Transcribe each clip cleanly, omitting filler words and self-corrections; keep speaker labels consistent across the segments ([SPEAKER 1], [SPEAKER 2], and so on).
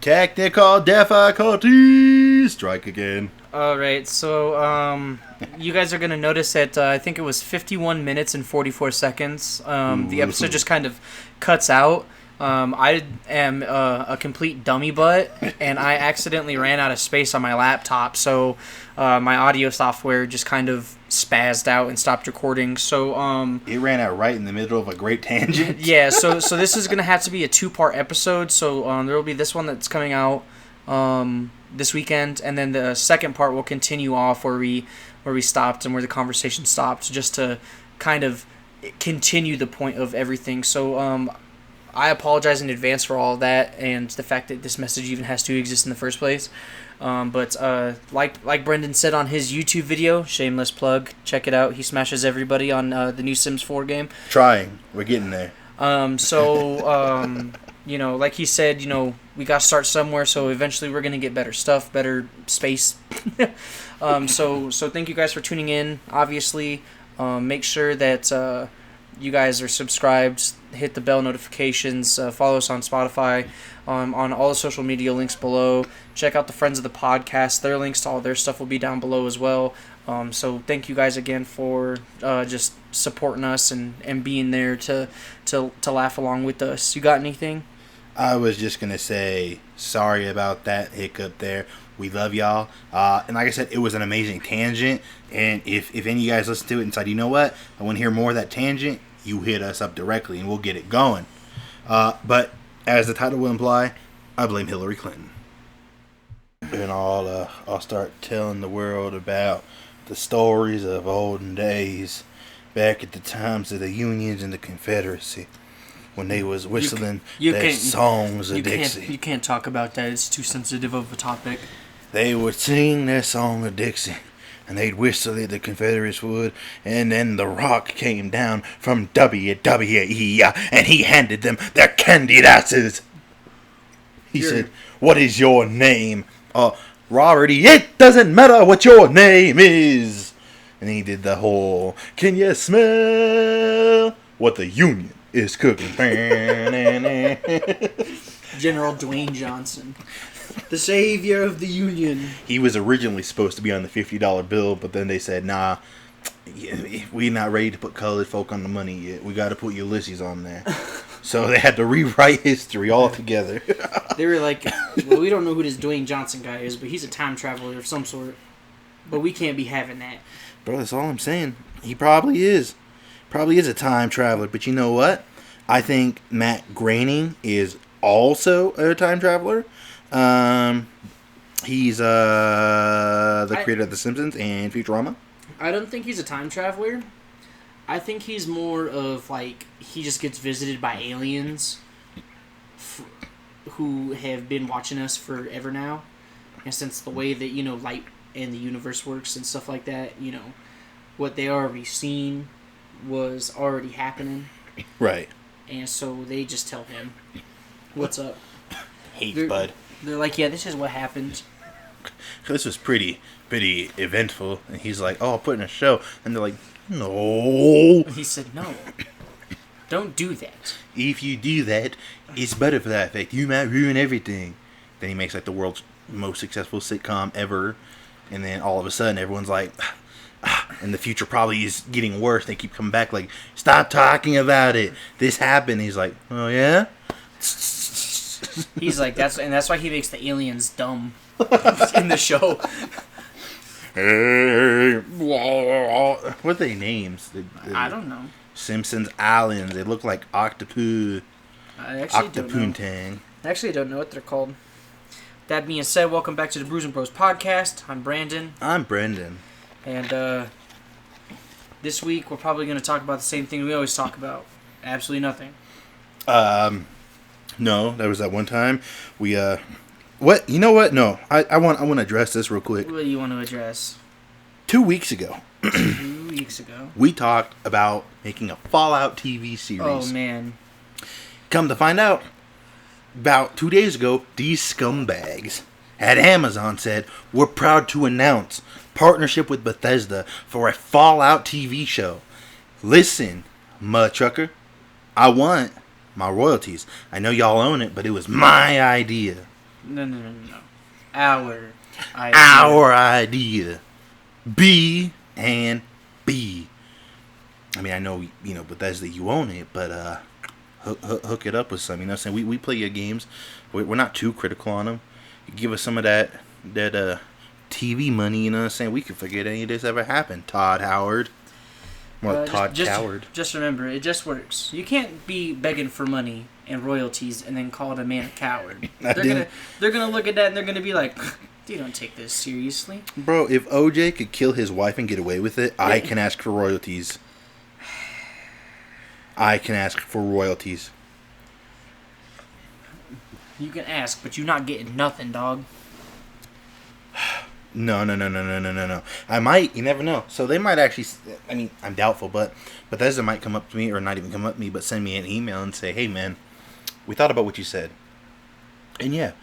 [SPEAKER 1] Technical difficulties. Strike again.
[SPEAKER 2] Alright, so you guys are going to notice that I think it was 51 minutes and 44 seconds. The episode just kind of cuts out. I am a complete dummy butt, and I accidentally ran out of space on my laptop, so my audio software just kind of spazzed out and stopped recording. So
[SPEAKER 1] it ran out right in the middle of a great tangent.
[SPEAKER 2] Yeah, so this is gonna have to be a 2-part episode. So there will be this one that's coming out this weekend, and then the second part will continue off where we stopped and where the conversation stopped, just to kind of continue the point of everything. So I apologize in advance for all of that and the fact that this message even has to exist in the first place. But like Brendan said on his YouTube video, shameless plug, check it out. He smashes everybody on the new Sims 4 game.
[SPEAKER 1] Trying. We're getting there.
[SPEAKER 2] Like he said, we got to start somewhere, so eventually we're going to get better stuff, better space. So thank you guys for tuning in. Obviously, make sure that you guys are subscribed, hit the bell notifications, follow us on Spotify, on all the social media links below. Check out the Friends of the Podcast. Their links to all their stuff will be down below as well. So thank you guys again for just supporting us and being there to laugh along with us. You got anything?
[SPEAKER 1] I was just going to say sorry about that hiccup there. We love y'all. And like I said, it was an amazing tangent. And if any of you guys listen to it and decide, you know what, I want to hear more of that tangent, you hit us up directly and we'll get it going. But as the title will imply, I blame Hillary Clinton. And I'll start telling the world about the stories of olden days, back at the times of the Unions and the Confederacy, when they was whistling their songs of Dixie.
[SPEAKER 2] You can't talk about that. It's too sensitive of a topic.
[SPEAKER 1] They would sing their song of Dixie, and they'd whistle it, the Confederates would, and then The Rock came down from WWE, and he handed them their candied asses. He said, "What is your name?" Robert, it doesn't matter what your name is. And he did the whole, "Can you smell what the Union is cooking?"
[SPEAKER 2] General Dwayne Johnson, the savior of the Union.
[SPEAKER 1] He was originally supposed to be on the $50 bill, but then they said, nah, we're not ready to put colored folk on the money yet. We got to put Ulysses on there. So they had to rewrite history altogether.
[SPEAKER 2] They were like, well, we don't know who this Dwayne Johnson guy is, but he's a time traveler of some sort. But we can't be having that.
[SPEAKER 1] Bro, that's all I'm saying. He probably is. Probably is a time traveler. But you know what? I think Matt Groening is also a time traveler. He's the creator of The Simpsons and Futurama.
[SPEAKER 2] I don't think he's a time traveler. I think he's more of, like, he just gets visited by aliens who have been watching us forever now. And since the way that, light and the universe works and stuff like that, what they already seen was already happening.
[SPEAKER 1] Right.
[SPEAKER 2] And so they just tell him, what's up?
[SPEAKER 1] Hey, bud.
[SPEAKER 2] They're like, yeah, this is what happened.
[SPEAKER 1] This was pretty eventful. And he's like, oh, I'll put in a show. And they're like, no.
[SPEAKER 2] He said, no. Don't do that.
[SPEAKER 1] If you do that, it's butterfly effect. You might ruin everything. Then he makes like the world's most successful sitcom ever. And then all of a sudden, everyone's like, and the future probably is getting worse. They keep coming back like, stop talking about it. This happened. He's like, oh, yeah?
[SPEAKER 2] He's like, that's why he makes the aliens dumb in the show.
[SPEAKER 1] What are their names?
[SPEAKER 2] I don't know.
[SPEAKER 1] Simpsons Islands. They look like octopus.
[SPEAKER 2] I actually don't know.
[SPEAKER 1] Octopuntang.
[SPEAKER 2] Actually, I don't know what they're called. That being said, welcome back to the Brews and Bros podcast. I'm Brandon.
[SPEAKER 1] I'm Brendan.
[SPEAKER 2] And this week we're probably going to talk about the same thing we always talk about. Absolutely nothing.
[SPEAKER 1] No, there was that one time we what? You know what? No, I want to address this real quick.
[SPEAKER 2] What do you want to address?
[SPEAKER 1] 2 weeks ago.
[SPEAKER 2] 2 weeks ago.
[SPEAKER 1] We talked about making a Fallout TV series.
[SPEAKER 2] Oh man.
[SPEAKER 1] Come to find out, about 2 days ago, these scumbags at Amazon said, we're proud to announce partnership with Bethesda for a Fallout TV show. Listen, mud trucker, I want my royalties. I know y'all own it, but it was my idea.
[SPEAKER 2] No. Our idea.
[SPEAKER 1] Our idea. B and B. I mean, I know, Bethesda, you own it, but hook it up with some. You know what I'm saying? We play your games. We're not too critical on them. You give us some of that TV money, you know what I'm saying? We could forget any of this ever happened. Todd Howard. Well, Todd Coward.
[SPEAKER 2] Just remember, it just works. You can't be begging for money and royalties and then call a man a coward. They're gonna look at that and they're gonna be like, you don't take this seriously.
[SPEAKER 1] Bro, if OJ could kill his wife and get away with it, I can ask for royalties. I can ask for royalties.
[SPEAKER 2] You can ask, but you're not getting nothing, dog.
[SPEAKER 1] No. I might. You never know. So they might actually. I mean, I'm doubtful, but Bethesda might come up to me, or not even come up to me, but send me an email and say, "Hey, man, we thought about what you said, and yeah,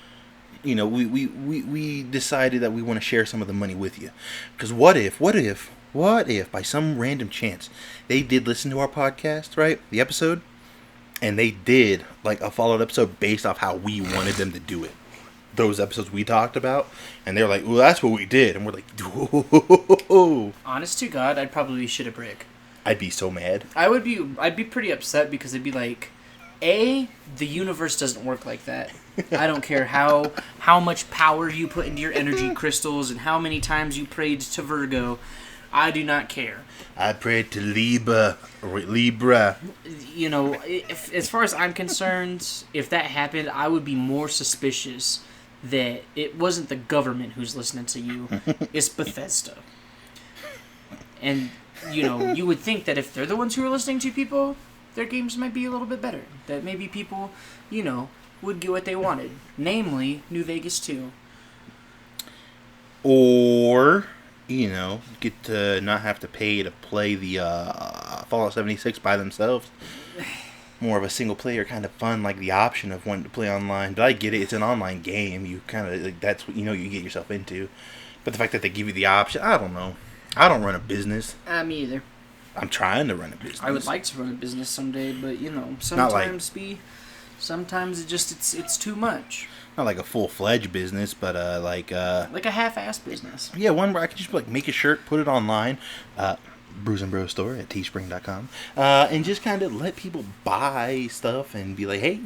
[SPEAKER 1] we decided that we want to share some of the money with you. Because what if by some random chance they did listen to our podcast, right? The episode, and they did like a followed episode based off how we wanted them to do it." Those episodes we talked about, and they're like, "Well, that's what we did," and we're like, "Whoa."
[SPEAKER 2] Honest to God, I'd probably shit a brick.
[SPEAKER 1] I'd be so mad.
[SPEAKER 2] I'd be pretty upset because it'd be like, the universe doesn't work like that. I don't care how much power you put into your energy crystals and how many times you prayed to Virgo. I do not care.
[SPEAKER 1] I prayed to Libra.
[SPEAKER 2] As far as I'm concerned, if that happened, I would be more suspicious that it wasn't the government who's listening to you. It's Bethesda. And, you would think that if they're the ones who are listening to people, their games might be a little bit better. That maybe people, would get what they wanted. Namely, New Vegas 2.
[SPEAKER 1] Or, get to not have to pay to play the Fallout 76 by themselves. More of a single player kind of fun, like the option of wanting to play online. But I get it, it's an online game. You kind of, that's what you get yourself into. But the fact that they give you the option, I don't know. I don't run a business.
[SPEAKER 2] Me either.
[SPEAKER 1] I'm trying to run a business.
[SPEAKER 2] I would like to run a business someday, but sometimes it's too much.
[SPEAKER 1] Not like a full-fledged business, but like a
[SPEAKER 2] half-assed business.
[SPEAKER 1] Yeah, one where I could just make a shirt, put it online, Brews and Bros store at teespring.com, and just kind of let people buy stuff and be like, "Hey,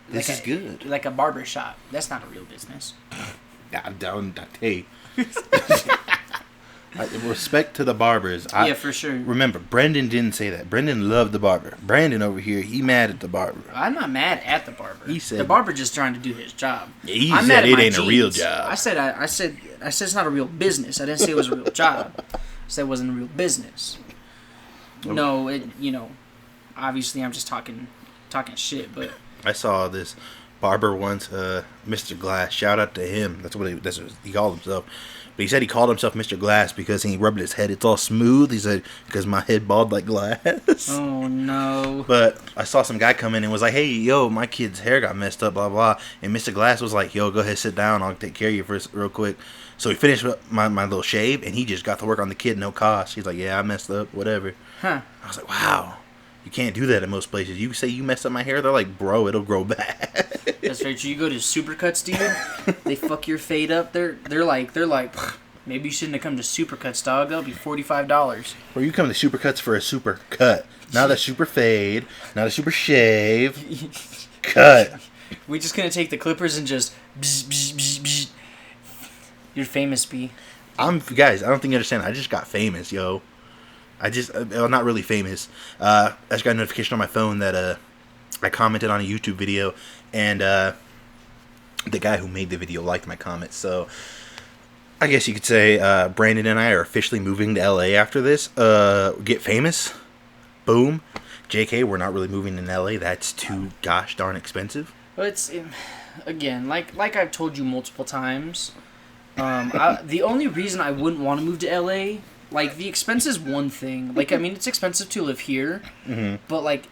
[SPEAKER 1] this is good."
[SPEAKER 2] Like a barber shop. That's not a real business.
[SPEAKER 1] Hey. Respect to the barbers.
[SPEAKER 2] Yeah, for sure.
[SPEAKER 1] Remember, Brendan didn't say that. Brendan loved the barber. Brandon over here, he mad at the barber.
[SPEAKER 2] I'm not mad at the barber.
[SPEAKER 1] He said
[SPEAKER 2] the barber just trying to do his job.
[SPEAKER 1] Yeah, he said it ain't a real job.
[SPEAKER 2] I said it's not a real business. I didn't say it was a real job. I said it wasn't a real business. No, obviously I'm just talking shit, but
[SPEAKER 1] I saw this barber once, Mr. Glass. Shout out to him. That's what he called himself. But he said he called himself Mr. Glass because he rubbed his head. It's all smooth. He said, because my head bald like glass.
[SPEAKER 2] Oh, no.
[SPEAKER 1] But I saw some guy come in and was like, "Hey, yo, my kid's hair got messed up, blah, blah." And Mr. Glass was like, "Yo, go ahead, sit down. I'll take care of you first, real quick." So he finished my little shave, and he just got to work on the kid, no cost. He's like, "Yeah, I messed up, whatever."
[SPEAKER 2] Huh.
[SPEAKER 1] I was like, wow. You can't do that in most places. You say you messed up my hair, they're like, "Bro, it'll grow back."
[SPEAKER 2] That's right. You go to Supercuts, dude. They fuck your fade up. They're like, maybe you shouldn't have come to Supercuts, dog. That'll be $45.
[SPEAKER 1] Or you come to Supercuts for a super cut, not a super fade, not a super shave. Cut.
[SPEAKER 2] We just gonna take the clippers and just bzz, bzz, bzz, bzz. You're famous, B.
[SPEAKER 1] Guys, I don't think you understand. I just got famous, yo. I'm not really famous. I just got a notification on my phone that I commented on a YouTube video, and the guy who made the video liked my comment. So I guess you could say Brandon and I are officially moving to LA after this. Get famous. Boom. JK, we're not really moving in LA. That's too gosh darn expensive.
[SPEAKER 2] But it's, again, like I've told you multiple times, the only reason I wouldn't want to move to LA, like, the expense is one thing. Like, I mean, it's expensive to live here, but, like,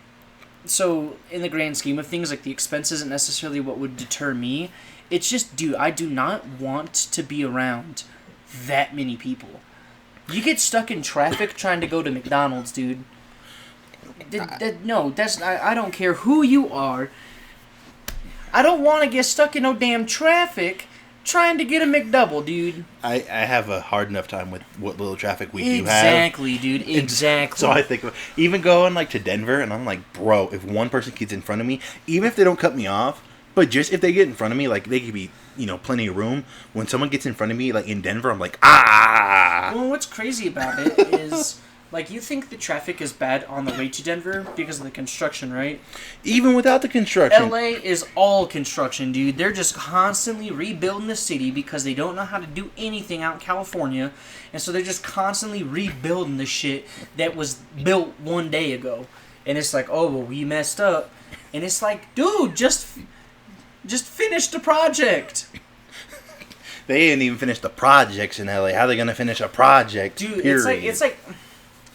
[SPEAKER 2] so in the grand scheme of things, like, the expense isn't necessarily what would deter me. It's just, dude, I do not want to be around that many people. You get stuck in traffic trying to go to McDonald's, dude. I don't care who you are. I don't want to get stuck in no damn traffic trying to get a McDouble, dude.
[SPEAKER 1] I have a hard enough time with what little traffic we do have.
[SPEAKER 2] Exactly, dude. Exactly.
[SPEAKER 1] So I think even going like to Denver, and I'm like, bro, if one person gets in front of me, even if they don't cut me off, but just if they get in front of me, like they could be, plenty of room. When someone gets in front of me, like in Denver, I'm like, ah.
[SPEAKER 2] Well, what's crazy about it is, like, you think the traffic is bad on the way to Denver because of the construction, right?
[SPEAKER 1] Even without the construction.
[SPEAKER 2] LA is all construction, dude. They're just constantly rebuilding the city because they don't know how to do anything out in California. And so they're just constantly rebuilding the shit that was built one day ago. And it's like, oh, well, we messed up. And it's like, dude, just finish the project.
[SPEAKER 1] They didn't even finish the projects in LA. How are they gonna finish a project?
[SPEAKER 2] Dude,
[SPEAKER 1] period?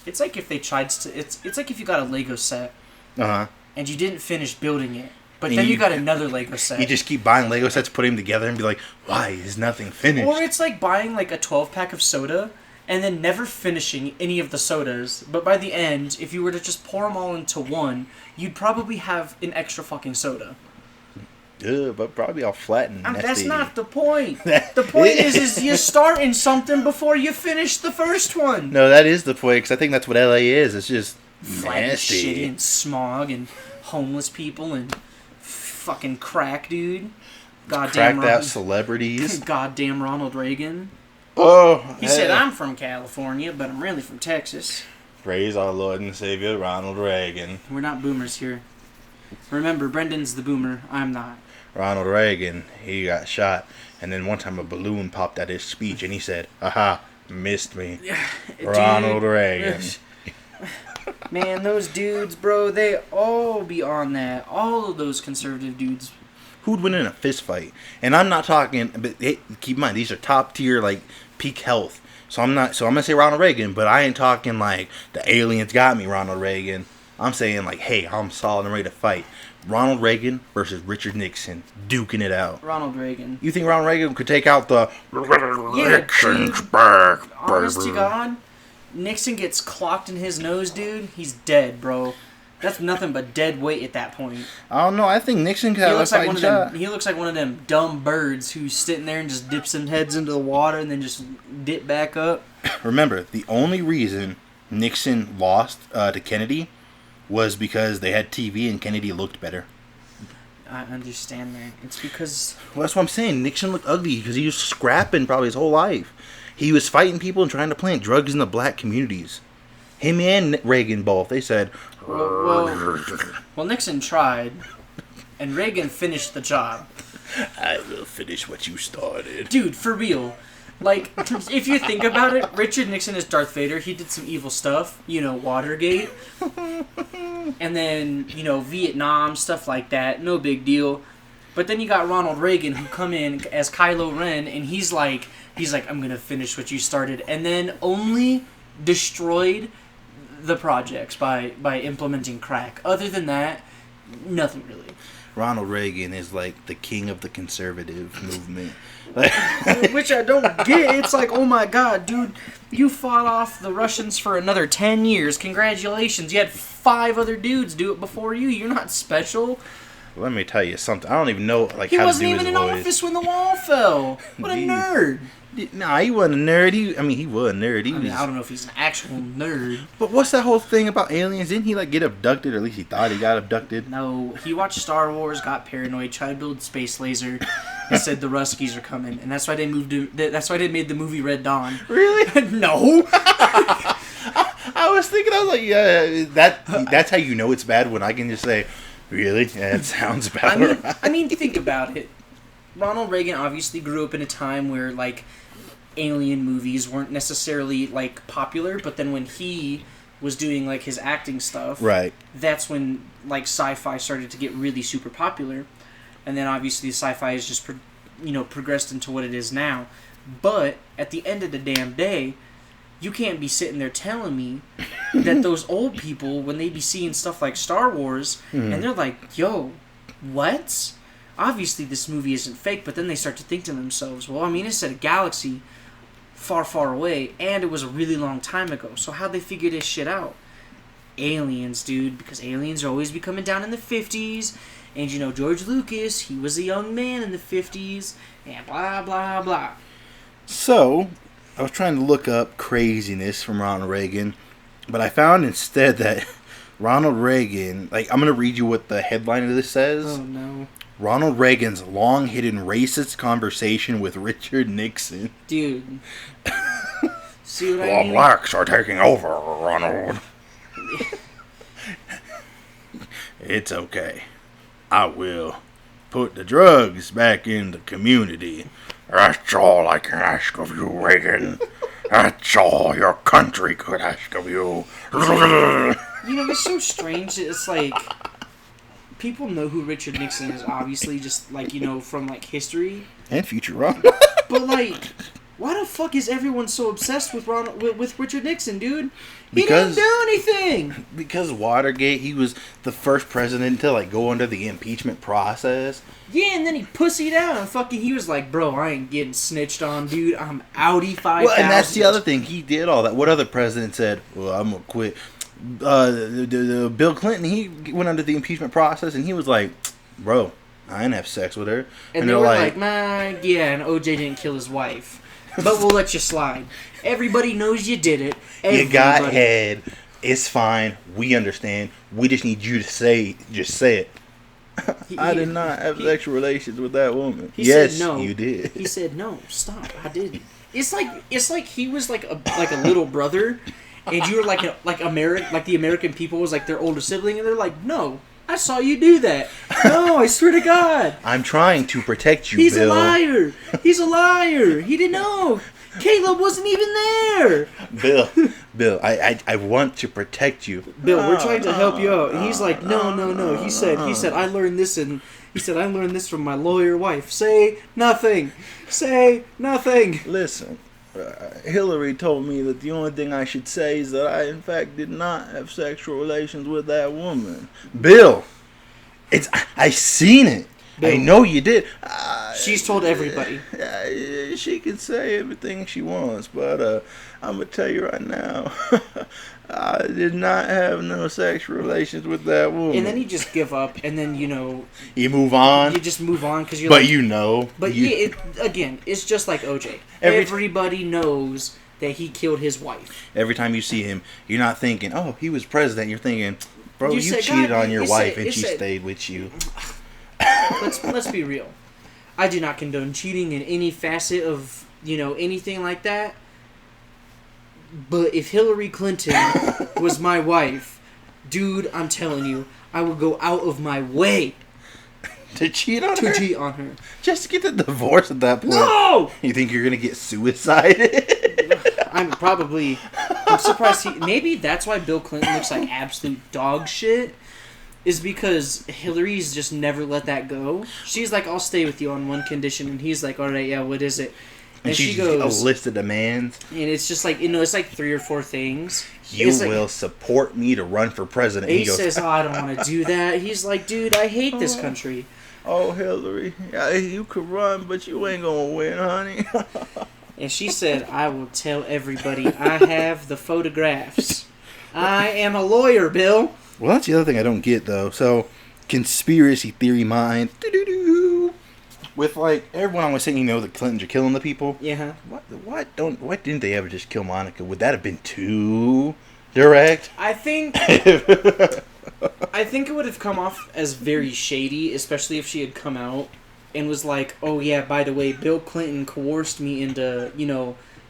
[SPEAKER 2] It's like if they tried to. It's like if you got a Lego set. And you didn't finish building it, but then you got another Lego set.
[SPEAKER 1] You just keep buying Lego sets, put them together, and be like, why is nothing finished?
[SPEAKER 2] Or it's like buying like a 12-pack of soda and then never finishing any of the sodas. But by the end, if you were to just pour them all into one, you'd probably have an extra fucking soda.
[SPEAKER 1] But probably all flat and nasty.
[SPEAKER 2] That's not the point. The point is you start in something before you finish the first one.
[SPEAKER 1] No, that is the point, because I think that's what LA is. It's just
[SPEAKER 2] flat
[SPEAKER 1] nasty.
[SPEAKER 2] And shitty and smog and homeless people and fucking crack, dude. Goddamn
[SPEAKER 1] Cracked out celebrities.
[SPEAKER 2] Goddamn Ronald Reagan.
[SPEAKER 1] Oh.
[SPEAKER 2] He said, I'm from California, but I'm really from Texas.
[SPEAKER 1] Praise our Lord and Savior, Ronald Reagan.
[SPEAKER 2] We're not boomers here. Remember, Brendan's the boomer. I'm not.
[SPEAKER 1] Ronald Reagan, he got shot, and then one time a balloon popped at his speech, and he said, aha, missed me. Ronald Reagan.
[SPEAKER 2] Man, those dudes, bro, they all be on that. All of those conservative dudes.
[SPEAKER 1] Who'd win in a fist fight? And I'm not talking, but hey, keep in mind, these are top tier, like, peak health. So I'm gonna say Ronald Reagan, but I ain't talking like the aliens got me, Ronald Reagan. I'm saying like, hey, I'm solid and ready to fight. Ronald Reagan versus Richard Nixon, duking it out.
[SPEAKER 2] Ronald Reagan.
[SPEAKER 1] You think Ronald Reagan could take out the
[SPEAKER 2] Nixon's back? Honest to God, Nixon gets clocked in his nose, dude. He's dead, bro. That's nothing but dead weight at that point.
[SPEAKER 1] I don't know. I think Nixon got a fighting shot.
[SPEAKER 2] He looks like one of them dumb birds who's sitting there and just dips their heads into the water and then just dip back up.
[SPEAKER 1] Remember, the only reason Nixon lost to Kennedy was because they had TV and Kennedy looked better.
[SPEAKER 2] I understand that. It's because...
[SPEAKER 1] Well, that's what I'm saying. Nixon looked ugly because he was scrapping probably his whole life. He was fighting people and trying to plant drugs in the black communities. Him and Reagan both. They said...
[SPEAKER 2] Well, Nixon tried, and Reagan finished the job.
[SPEAKER 1] I will finish what you started.
[SPEAKER 2] Dude, for real. Like, if you think about it, Richard Nixon is Darth Vader. He did some evil stuff. Watergate. And then, Vietnam, stuff like that. No big deal. But then you got Ronald Reagan who come in as Kylo Ren, and he's like, I'm going to finish what you started. And then only destroyed the projects by implementing crack. Other than that, nothing really.
[SPEAKER 1] Ronald Reagan is like the king of the conservative movement.
[SPEAKER 2] Which I don't get. It's like, oh my god, dude, you fought off the Russians for another 10 years. Congratulations. You had 5 other dudes do it before you. You're not special.
[SPEAKER 1] Let me tell you something. I don't even know how to do his voice.
[SPEAKER 2] He wasn't even in office when the wall fell. What a nerd.
[SPEAKER 1] Nah, he wasn't a nerd. He was a nerd.
[SPEAKER 2] I don't know if he's an actual nerd.
[SPEAKER 1] But what's that whole thing about aliens? Didn't he get abducted, or at least he thought he got abducted?
[SPEAKER 2] No, he watched Star Wars, got paranoid, tried to build a space laser, and said the Ruskies are coming, and that's why they that's why they made the movie Red Dawn.
[SPEAKER 1] Really?
[SPEAKER 2] No.
[SPEAKER 1] I was thinking, I was like, yeah, that's how you know it's bad, when I can just say, really? Yeah, it sounds bad.
[SPEAKER 2] I mean, think about it. Ronald Reagan obviously grew up in a time where alien movies weren't necessarily popular, but then when he was doing his acting stuff,
[SPEAKER 1] right,
[SPEAKER 2] that's when sci-fi started to get really super popular, and then obviously sci-fi has just progressed into what it is now. But at the end of the damn day, you can't be sitting there telling me that those old people, when they be seeing stuff like Star Wars, and they're like, yo, what? Obviously this movie isn't fake, but then they start to think to themselves, well, I mean, it's at a galaxy far, far away, and it was a really long time ago, so how'd they figure this shit out? Aliens, dude, because aliens are always be coming down in the 50s, And George Lucas, he was a young man in the 50s, and blah blah blah.
[SPEAKER 1] So, I was trying to look up craziness from Ronald Reagan, but I found instead that Ronald Reagan, I'm going to read you what the headline of this says.
[SPEAKER 2] Oh, no.
[SPEAKER 1] Ronald Reagan's long-hidden racist conversation with Richard Nixon.
[SPEAKER 2] Dude. See what I mean?
[SPEAKER 1] Blacks are taking over, Ronald. It's okay. I will put the drugs back in the community. That's all I can ask of you, Reagan. That's all your country could ask of you.
[SPEAKER 2] It's so strange. It's like, people know who Richard Nixon is, obviously, just, from, history.
[SPEAKER 1] And Futurama.
[SPEAKER 2] But, why the fuck is everyone so obsessed with with Richard Nixon, dude? He
[SPEAKER 1] Because-
[SPEAKER 2] didn't do anything!
[SPEAKER 1] Because Watergate, he was the first president to, go under the impeachment process.
[SPEAKER 2] Yeah, and then he pussied out and he was like, bro, I ain't getting snitched on, dude. I'm outie 5,000.
[SPEAKER 1] Well, and that's the other thing. He did all that. What other president said, well, I'm going to quit? Bill Clinton, he went under the impeachment process, and he was like, bro, I didn't have sex with her.
[SPEAKER 2] And they were like, man, yeah, and OJ didn't kill his wife. But we'll let you slide. Everybody knows you did it.
[SPEAKER 1] You got head. It's fine. We understand. We just need you to just say it. I did not have sexual relations with that woman. Yes,
[SPEAKER 2] said no.
[SPEAKER 1] You did.
[SPEAKER 2] He said no. Stop. I didn't. It's like he was like a little brother, and you were like the American people was like their older sibling, and they're like, no, I saw you do that. No, I swear to God.
[SPEAKER 1] I'm trying to protect you,
[SPEAKER 2] He's
[SPEAKER 1] Bill.
[SPEAKER 2] a liar. He's a liar. He didn't know. Caleb wasn't even there.
[SPEAKER 1] Bill, I want to protect you.
[SPEAKER 2] Bill, we're trying to help you out. And he's like, no. He said, I learned this from my lawyer wife. Say nothing. Say nothing.
[SPEAKER 1] Listen, Hillary told me that the only thing I should say is that I, in fact, did not have sexual relations with that woman. Bill, I seen it. Bill, I know you did.
[SPEAKER 2] She's told everybody.
[SPEAKER 1] She can say everything she wants, but I'm going to tell you right now, I did not have no sexual relations with that woman.
[SPEAKER 2] And then you just give up, and then,
[SPEAKER 1] you move on.
[SPEAKER 2] You just move on, because you're
[SPEAKER 1] but
[SPEAKER 2] like... But again, it's just like OJ. Everybody knows that he killed his wife.
[SPEAKER 1] Every time you see him, you're not thinking, oh, he was president. You're thinking, bro, you
[SPEAKER 2] said,
[SPEAKER 1] cheated on your wife, and she
[SPEAKER 2] said,
[SPEAKER 1] stayed with you.
[SPEAKER 2] Let's be real. I do not condone cheating in any facet of, anything like that. But if Hillary Clinton was my wife, dude, I'm telling you, I would go out of my way
[SPEAKER 1] to cheat on her?
[SPEAKER 2] To cheat on her.
[SPEAKER 1] Just to get the divorce at that point.
[SPEAKER 2] No!
[SPEAKER 1] You think you're going to get suicided?
[SPEAKER 2] I'm surprised maybe that's why Bill Clinton looks like absolute dog shit. Is because Hillary's just never let that go. She's like, I'll stay with you on one condition. And he's like, all right, yeah, what is it?
[SPEAKER 1] And she goes... a list of demands.
[SPEAKER 2] And it's just like, it's like 3 or 4 things.
[SPEAKER 1] You will support me to run for president.
[SPEAKER 2] He says, I don't want to do that. He's like, dude, I hate this country.
[SPEAKER 1] Oh, Hillary, you could run, but you ain't going to win, honey.
[SPEAKER 2] And she said, I will tell everybody I have the photographs. I am a lawyer, Bill.
[SPEAKER 1] Well, that's the other thing I don't get, though. So, conspiracy theory mind. With, everyone always saying, the Clintons are killing the people.
[SPEAKER 2] Yeah.
[SPEAKER 1] Why didn't they ever just kill Monica? Would that have been too direct?
[SPEAKER 2] I think it would have come off as very shady, especially if she had come out and was like, oh, yeah, by the way, Bill Clinton coerced me into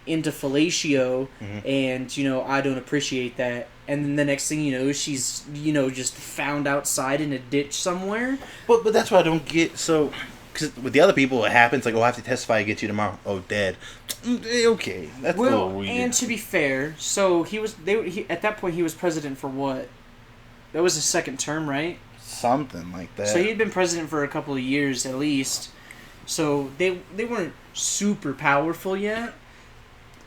[SPEAKER 2] fellatio, and, I don't appreciate that. And then the next thing you know, she's, just found outside in a ditch somewhere.
[SPEAKER 1] But that's what I don't get. So, because with the other people, it happens, I have to testify against you tomorrow. Oh, dead. Okay, that's a little weird.
[SPEAKER 2] And to be fair, so at that point, he was president for what? That was his second term, right?
[SPEAKER 1] Something like that.
[SPEAKER 2] So he'd been president for a couple of years at least. So they weren't super powerful yet.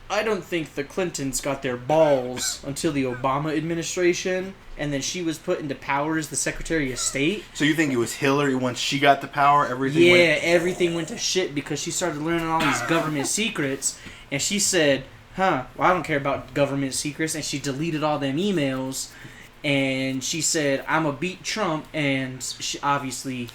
[SPEAKER 2] I don't think the Clintons got their balls until the Obama administration, and then she was put into power as the Secretary of State.
[SPEAKER 1] So you think it was Hillary, once she got the power,
[SPEAKER 2] everything went to shit because she started learning all these government secrets, and she said, well, I don't care about government secrets, and she deleted all them emails, and she said, "I'm gonna beat Trump," and she, obviously,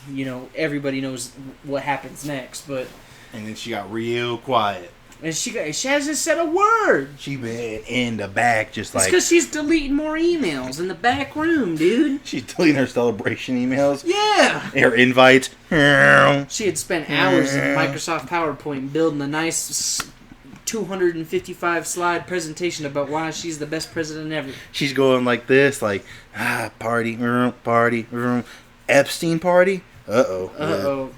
[SPEAKER 2] everybody knows what happens next, but.
[SPEAKER 1] And then she got real quiet.
[SPEAKER 2] And she hasn't said a word.
[SPEAKER 1] She been in the back just like...
[SPEAKER 2] It's because she's deleting more emails in the back room, dude.
[SPEAKER 1] She's deleting her celebration emails.
[SPEAKER 2] Yeah.
[SPEAKER 1] Her invites.
[SPEAKER 2] She had spent hours in Microsoft PowerPoint building a nice 255 slide presentation about why she's the best president ever.
[SPEAKER 1] She's going like this, like, party, party, Epstein party? Uh-oh.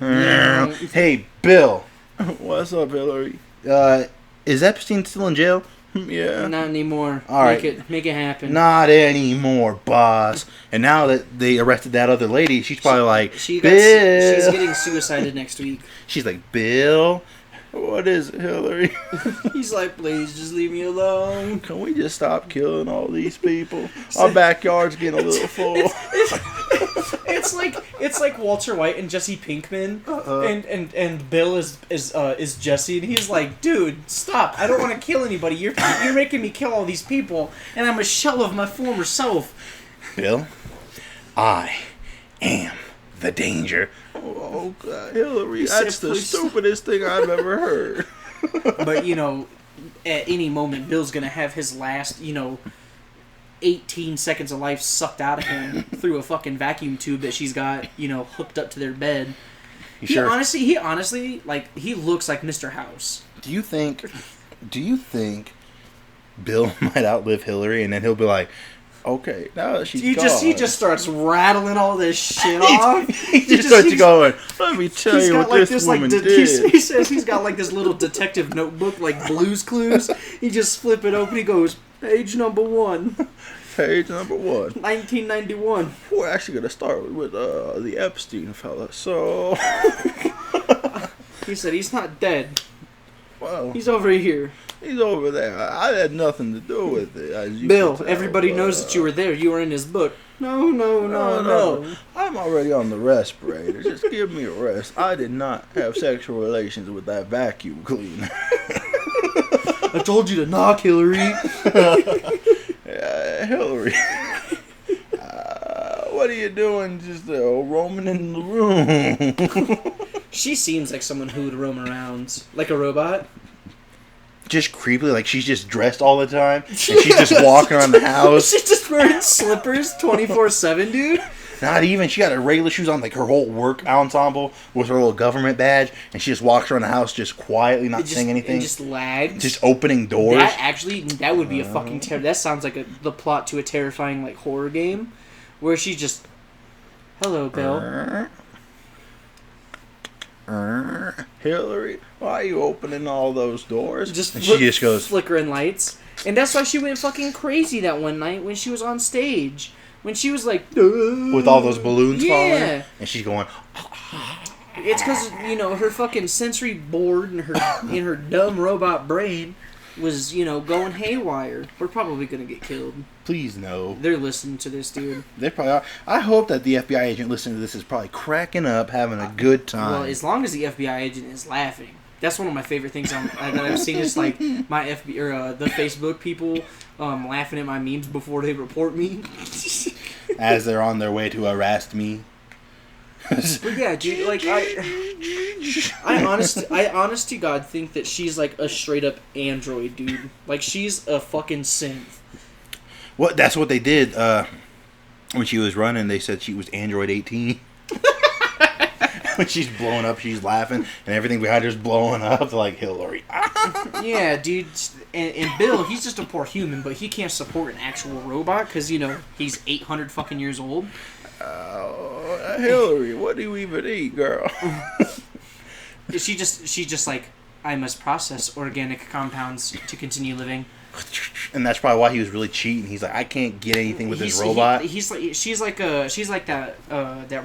[SPEAKER 1] Hey, Bill. What's up, Hillary? Is Epstein still in jail? Yeah.
[SPEAKER 2] Not anymore.
[SPEAKER 1] All right.
[SPEAKER 2] Make it happen.
[SPEAKER 1] Not anymore, boss. And now that they arrested that other lady, she's probably like,
[SPEAKER 2] she's
[SPEAKER 1] Bill.
[SPEAKER 2] getting suicided next week.
[SPEAKER 1] She's like, Bill, what is it, Hillary?
[SPEAKER 2] He's like, please just leave me alone.
[SPEAKER 1] Can we just stop killing all these people? Our backyard's getting a little full.
[SPEAKER 2] It's like Walter White and Jesse Pinkman, and Bill is Jesse, and he's like, dude, stop! I don't want to kill anybody. You're making me kill all these people, and I'm a shell of my former self.
[SPEAKER 1] Bill, I am the danger. Oh God, Hillary, that's the stupidest thing I've ever heard.
[SPEAKER 2] But at any moment, Bill's gonna have his last 18 seconds of life sucked out of him through a fucking vacuum tube that she's got, hooked up to their bed. He honestly, like, he looks like Mr. House.
[SPEAKER 1] Do you think Bill might outlive Hillary, and then he'll be like, okay, now that she's gone.
[SPEAKER 2] He just starts rattling all this shit off.
[SPEAKER 1] He just starts going, let me tell you what this woman did.
[SPEAKER 2] He says he's got like this little detective notebook, like Blue's Clues. He just flip it open, he goes, page number 1.
[SPEAKER 1] Page number 1.
[SPEAKER 2] 1991.
[SPEAKER 1] We're actually going to start with the Epstein fella. So...
[SPEAKER 2] He said he's not dead.
[SPEAKER 1] Well...
[SPEAKER 2] He's over here.
[SPEAKER 1] He's over there. I had nothing to do with it. As you
[SPEAKER 2] Bill,
[SPEAKER 1] can tell,
[SPEAKER 2] everybody knows that you were there. You were in his book. No.
[SPEAKER 1] I'm already on the respirator. Just give me a rest. I did not have sexual relations with that vacuum cleaner.
[SPEAKER 2] I told you to knock, Hillary.
[SPEAKER 1] Hillary. What are you doing? Just roaming in the room.
[SPEAKER 2] She seems like someone who would roam around like a robot.
[SPEAKER 1] Just creepily, like she's just dressed all the time, and she's just walking around the house.
[SPEAKER 2] She's just wearing slippers 24/7, dude.
[SPEAKER 1] Not even. She got her regular shoes on, like her whole work ensemble with her little government badge, and she just walks around the house just quietly, not saying anything.
[SPEAKER 2] And just lags.
[SPEAKER 1] Just opening doors.
[SPEAKER 2] That would be a fucking terror. That sounds like the plot to a terrifying like horror game, where she just, hello, Bill.
[SPEAKER 1] Hillary, why are you opening all those doors?
[SPEAKER 2] She
[SPEAKER 1] just goes
[SPEAKER 2] flickering lights, and that's why she went fucking crazy that one night when she was on stage. When she was like,
[SPEAKER 1] with all those balloons falling, and she's going.
[SPEAKER 2] It's because her fucking sensory board and her dumb robot brain was going haywire. We're probably gonna get killed.
[SPEAKER 1] Please no.
[SPEAKER 2] They're listening to this, dude.
[SPEAKER 1] They probably are. I hope that the FBI agent listening to this is probably cracking up, having a good time.
[SPEAKER 2] Well, as long as the FBI agent is laughing. That's one of my favorite things that I've seen. Is like my the Facebook people laughing at my memes before they report me,
[SPEAKER 1] as they're on their way to arrest me.
[SPEAKER 2] But yeah, dude, like I honest to God think that she's like a straight up android, dude. Like she's a fucking synth.
[SPEAKER 1] What? That's what they did when she was running. They said she was Android 18. When she's blowing up, she's laughing, and everything behind her's blowing up. They're like, Hillary.
[SPEAKER 2] Yeah, dude. And Bill, he's just a poor human, but he can't support an actual robot because, he's 800 fucking years old.
[SPEAKER 1] Hillary, what do you even eat, girl?
[SPEAKER 2] She just like, I must process organic compounds to continue living.
[SPEAKER 1] And that's probably why he was really cheating. He's like, I can't get anything with this robot.
[SPEAKER 2] She's like that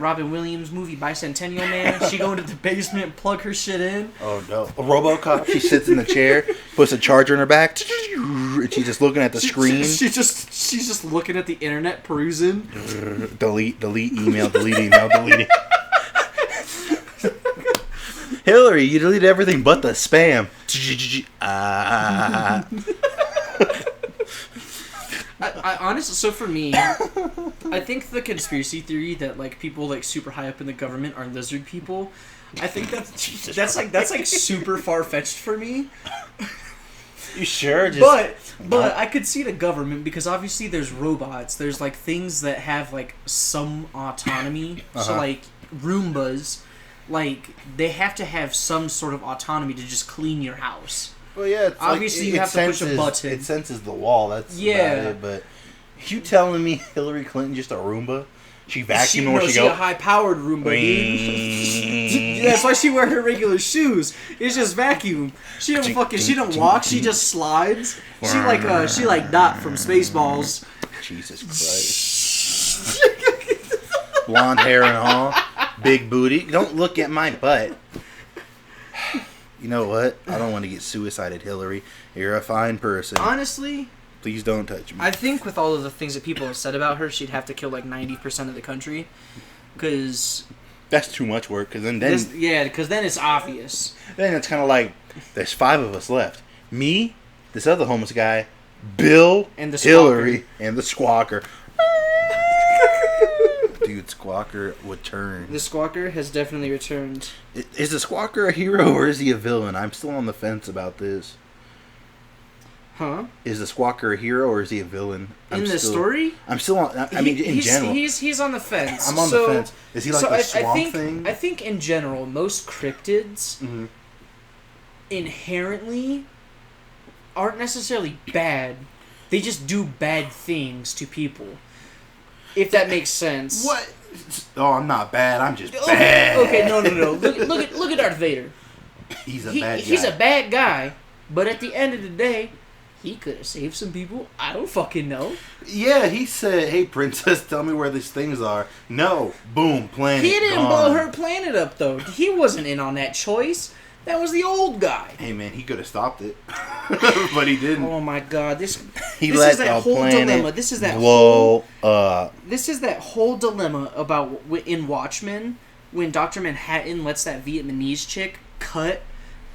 [SPEAKER 2] Robin Williams movie Bicentennial Man. She go into the basement, plug her shit in.
[SPEAKER 1] Oh no, a RoboCop. She sits in the chair, puts a charger in her back, and she's just looking at the screen.
[SPEAKER 2] She's just looking at the internet, perusing.
[SPEAKER 1] Delete email, delete email, delete. Hillary, you deleted everything but the
[SPEAKER 2] honestly, so for me, I think the conspiracy theory that like people like super high up in the government are lizard people, I think that's like super far fetched for me.
[SPEAKER 1] You sure?
[SPEAKER 2] But I could see the government because obviously there's robots. There's like things that have like some autonomy. So like Roombas, like they have to have some sort of autonomy to just clean your house.
[SPEAKER 1] Well, yeah. It's
[SPEAKER 2] obviously
[SPEAKER 1] like,
[SPEAKER 2] you have to push a button.
[SPEAKER 1] It senses the wall. That's about it. But you telling me Hillary Clinton just a Roomba? She vacuumed where she go?
[SPEAKER 2] She's a high-powered Roomba, dude. That's why she wear her regular shoes. It's just vacuum. She don't walk. She just slides. She like Dot from Spaceballs.
[SPEAKER 1] Jesus Christ. Blonde hair and all. Big booty. Don't look at my butt. You know what? I don't want to get suicided, Hillary. You're a fine person.
[SPEAKER 2] Honestly...
[SPEAKER 1] Please don't touch me.
[SPEAKER 2] I think with all of the things that people have said about her, she'd have to kill like 90% of the country. Because...
[SPEAKER 1] That's too much work, because then
[SPEAKER 2] because then it's obvious.
[SPEAKER 1] Then it's kind of like, there's 5 of us left. Me, this other homeless guy, Bill,
[SPEAKER 2] and the
[SPEAKER 1] Hillary, and the Squawker. Dude, Squawker would turn.
[SPEAKER 2] The Squawker has definitely returned.
[SPEAKER 1] Is the Squawker a hero or is he a villain? I'm still on the fence about this.
[SPEAKER 2] Huh?
[SPEAKER 1] Is the Squawker a hero or is he a villain?
[SPEAKER 2] In the story?
[SPEAKER 1] I'm still on... I mean, in general.
[SPEAKER 2] He's on the fence.
[SPEAKER 1] I'm on the fence. Is he like the swamp thing?
[SPEAKER 2] I think in general, most cryptids inherently aren't necessarily bad. They just do bad things to people. If that makes sense.
[SPEAKER 1] What? Oh, I'm not bad. I'm just bad.
[SPEAKER 2] Okay, no. Look at Darth Vader.
[SPEAKER 1] He's a bad guy.
[SPEAKER 2] He's a bad guy, but at the end of the day, he could have saved some people. I don't fucking know.
[SPEAKER 1] Yeah, he said, "Hey, princess, tell me where these things are." No. Boom, planet
[SPEAKER 2] He didn't
[SPEAKER 1] gone.
[SPEAKER 2] blow her planet up, though. He wasn't in on that choice. That was the old guy.
[SPEAKER 1] Hey, man, he could have stopped it. But he didn't.
[SPEAKER 2] Oh, my God. This
[SPEAKER 1] let
[SPEAKER 2] is that whole dilemma. This is that whole dilemma about in Watchmen when Dr. Manhattan lets that Vietnamese chick cut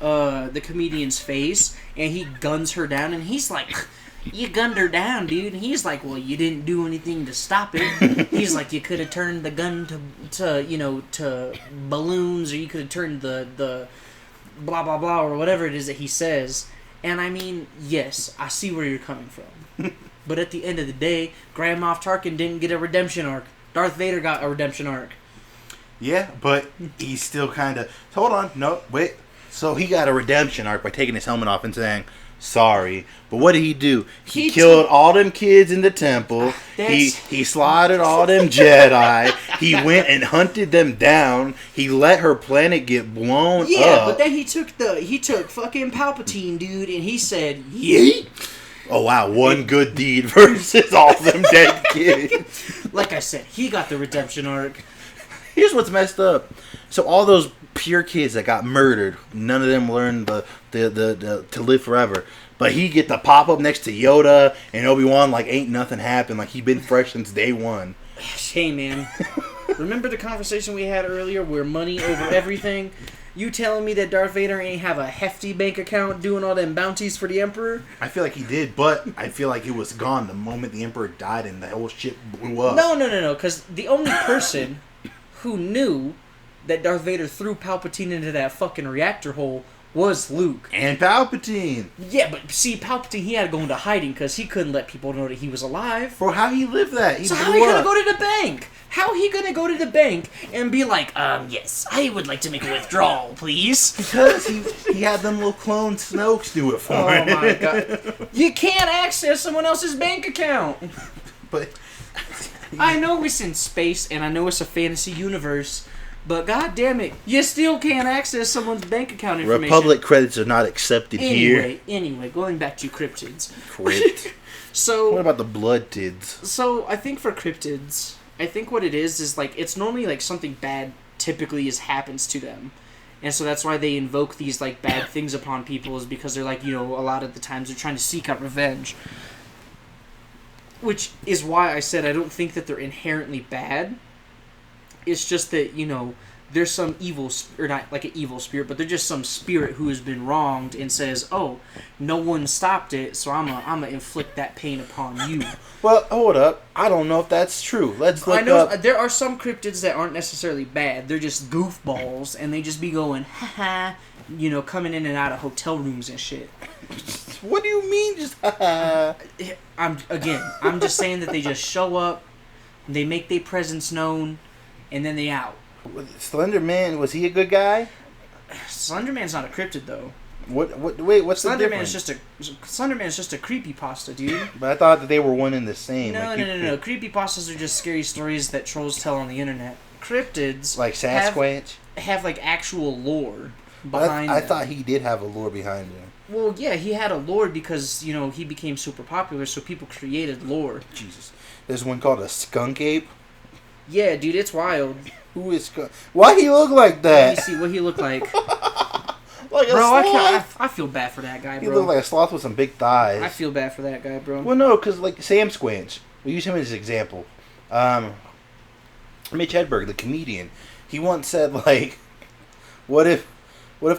[SPEAKER 2] the comedian's face, and he guns her down, and he's like, "You gunned her down, dude." And he's like, "Well, you didn't do anything to stop it." He's like, "You could have turned the gun to balloons, or you could have turned the blah blah blah, or whatever it is that he says." And I mean, yes, I see where you're coming from, but at the end of the day, Grand Moff Tarkin didn't get a redemption arc. Darth Vader got a redemption arc.
[SPEAKER 1] Yeah, but he's still kind of... Hold on. No, wait. So he got a redemption arc by taking his helmet off and saying, sorry. But what did he do? He killed all them kids in the temple. He slaughtered all them Jedi. He went and hunted them down. He let her planet get blown up.
[SPEAKER 2] Yeah, but then he took fucking Palpatine, dude, and he said, yeet.
[SPEAKER 1] Oh, wow. One good deed versus all them dead kids.
[SPEAKER 2] Like I said, he got the redemption arc.
[SPEAKER 1] Here's what's messed up. So all those pure kids that got murdered, none of them learned the to live forever. But he get to pop up next to Yoda and Obi-Wan like ain't nothing happened. Like he been fresh since day one.
[SPEAKER 2] Hey, man. Remember the conversation we had earlier where money over everything? You telling me that Darth Vader ain't have a hefty bank account doing all them bounties for the Emperor?
[SPEAKER 1] I feel like he did, but I feel like it was gone the moment the Emperor died and the whole shit blew up.
[SPEAKER 2] No. Because the only person who knew that Darth Vader threw Palpatine into that fucking reactor hole was Luke.
[SPEAKER 1] And Palpatine.
[SPEAKER 2] Yeah, but see, Palpatine, he had to go into hiding because he couldn't let people know that he was alive.
[SPEAKER 1] Bro, how he lived that?
[SPEAKER 2] So how he gonna go to the bank? How he gonna go to the bank and be like, yes, I would like to make a withdrawal, please?
[SPEAKER 1] Because he had them little clone Snokes do it for him.
[SPEAKER 2] Oh my god. You can't access someone else's bank account.
[SPEAKER 1] But
[SPEAKER 2] I know it's in space and I know it's a fantasy universe, but god damn it, you still can't access someone's bank account information.
[SPEAKER 1] Republic credits are not accepted here.
[SPEAKER 2] Anyway, going back to cryptids.
[SPEAKER 1] Crypt.
[SPEAKER 2] So
[SPEAKER 1] what about the blood tids?
[SPEAKER 2] So I think for cryptids, I think what it is like it's normally like something bad typically happens to them. And so that's why they invoke these like bad things upon people, is because they're like, a lot of the times they're trying to seek out revenge. Which is why I said I don't think that they're inherently bad. It's just that, there's some evil, or not like an evil spirit, but they're just some spirit who has been wronged and says, "Oh, no one stopped it, so I'm gonna inflict that pain upon you."
[SPEAKER 1] Well, hold up. I don't know if that's true. Let's look
[SPEAKER 2] I know
[SPEAKER 1] up.
[SPEAKER 2] there are some cryptids that aren't necessarily bad. They're just goofballs, and they just be going, "Ha ha," coming in and out of hotel rooms and shit.
[SPEAKER 1] What do you mean, just
[SPEAKER 2] I'm just saying that they just show up, they make their presence known, and then they out.
[SPEAKER 1] Slender Man, was he a good guy?
[SPEAKER 2] Slender Man's not a cryptid though.
[SPEAKER 1] Wait, what's the difference?
[SPEAKER 2] Slender Man's just a creepypasta, dude.
[SPEAKER 1] But I thought that they were one and the same.
[SPEAKER 2] No. Creepypastas are just scary stories that trolls tell on the internet. Cryptids,
[SPEAKER 1] like Sasquatch,
[SPEAKER 2] have like actual lore behind.
[SPEAKER 1] I thought he did have a lore behind him.
[SPEAKER 2] Well, yeah, he had a lore because he became super popular, so people created lore.
[SPEAKER 1] Jesus, there's one called a skunk ape.
[SPEAKER 2] Yeah, dude, it's wild.
[SPEAKER 1] Who is skunk? Why he look like that?
[SPEAKER 2] Let me see what he looked like.
[SPEAKER 1] Like a
[SPEAKER 2] bro,
[SPEAKER 1] sloth.
[SPEAKER 2] I feel bad for that guy, bro.
[SPEAKER 1] He looked like a sloth with some big thighs.
[SPEAKER 2] I feel bad for that guy, bro.
[SPEAKER 1] Well, no, because like Sam Squanch, we use him as an example. Mitch Hedberg, the comedian, he once said like, what if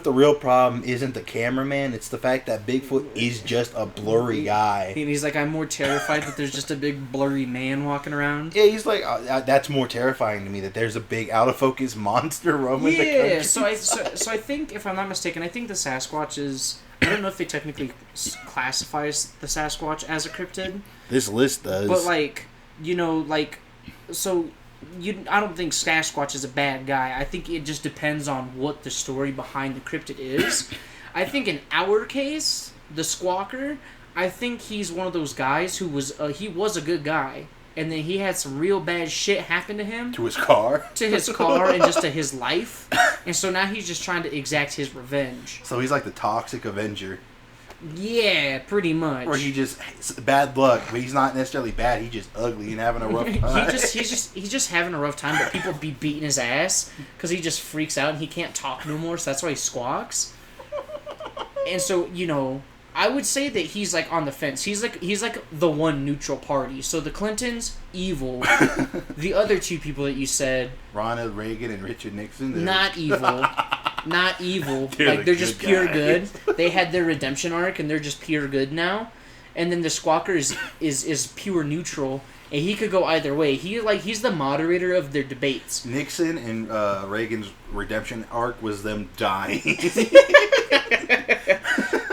[SPEAKER 1] the real problem isn't the cameraman? It's the fact that Bigfoot is just a blurry guy.
[SPEAKER 2] And he's like, I'm more terrified that there's just a big blurry man walking around.
[SPEAKER 1] Yeah, he's like, that's more terrifying to me, that there's a big out of focus monster roaming the country.
[SPEAKER 2] Yeah, so I think, if I'm not mistaken, I think the Sasquatch is. I don't know if they technically classify the Sasquatch as a cryptid.
[SPEAKER 1] This list does.
[SPEAKER 2] But so. I don't think Sasquatch is a bad guy. I think it just depends on what the story behind the cryptid is. I think in our case, the Squawker, I think he's one of those guys who was he was a good guy, and then he had some real bad shit happen to him.
[SPEAKER 1] To his car?
[SPEAKER 2] To his car and just to his life. And so now he's just trying to exact his revenge.
[SPEAKER 1] So he's like the toxic Avenger.
[SPEAKER 2] Yeah, pretty much.
[SPEAKER 1] Or he just bad luck, but he's not necessarily bad. He's just ugly and having a rough time.
[SPEAKER 2] he's just having a rough time, but people be beating his ass because he just freaks out and he can't talk no more. So that's why he squawks. And so I would say that he's like on the fence. He's like the one neutral party. So the Clintons, evil. The other two people that you said,
[SPEAKER 1] Ronald Reagan and Richard Nixon,
[SPEAKER 2] not evil. Not evil. They're just pure good. They had their redemption arc and they're just pure good now. And then the Squawker is pure neutral, and he could go either way. He's the moderator of their debates.
[SPEAKER 1] Nixon and Reagan's redemption arc was them dying.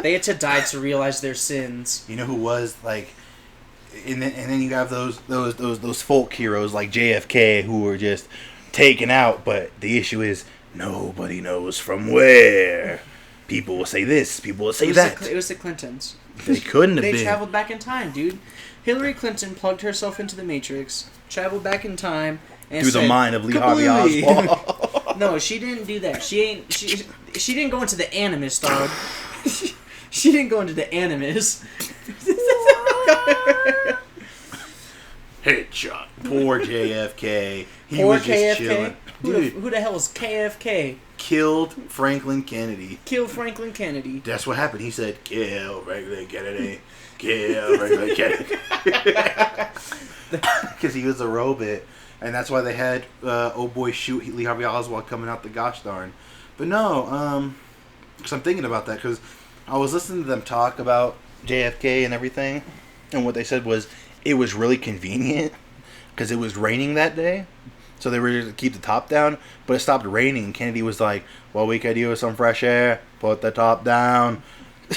[SPEAKER 2] They had to die to realize their sins.
[SPEAKER 1] You know who was like, and then you have those folk heroes like JFK who were just taken out. But the issue is, nobody knows from where. People will say this, people will say that.
[SPEAKER 2] It was the Clintons.
[SPEAKER 1] They couldn't have been.
[SPEAKER 2] They traveled back in time, dude. Hillary Clinton plugged herself into the Matrix, traveled back in time, and
[SPEAKER 1] through the mind of Lee Harvey Oswald.
[SPEAKER 2] No, she didn't do that. She didn't go into the Animus, dog. She didn't go into the Animus.
[SPEAKER 1] Headshot. Poor JFK. He
[SPEAKER 2] Poor
[SPEAKER 1] was just
[SPEAKER 2] KFK.
[SPEAKER 1] chilling. Dude,
[SPEAKER 2] Who the hell is KFK?
[SPEAKER 1] killed Franklin Kennedy.
[SPEAKER 2] Killed Franklin Kennedy.
[SPEAKER 1] That's what happened. He said, kill Franklin Kennedy. Kill Franklin Kennedy. Because he was a robot. And that's why they had old boy shoot Lee Harvey Oswald coming out the gosh darn. But no, because I'm thinking about that. Because I was listening to them talk about JFK and everything. And what they said was, it was really convenient. Because it was raining that day. So they were to keep the top down, but it stopped raining. And Kennedy was like, well, we could use some fresh air. Put the top down.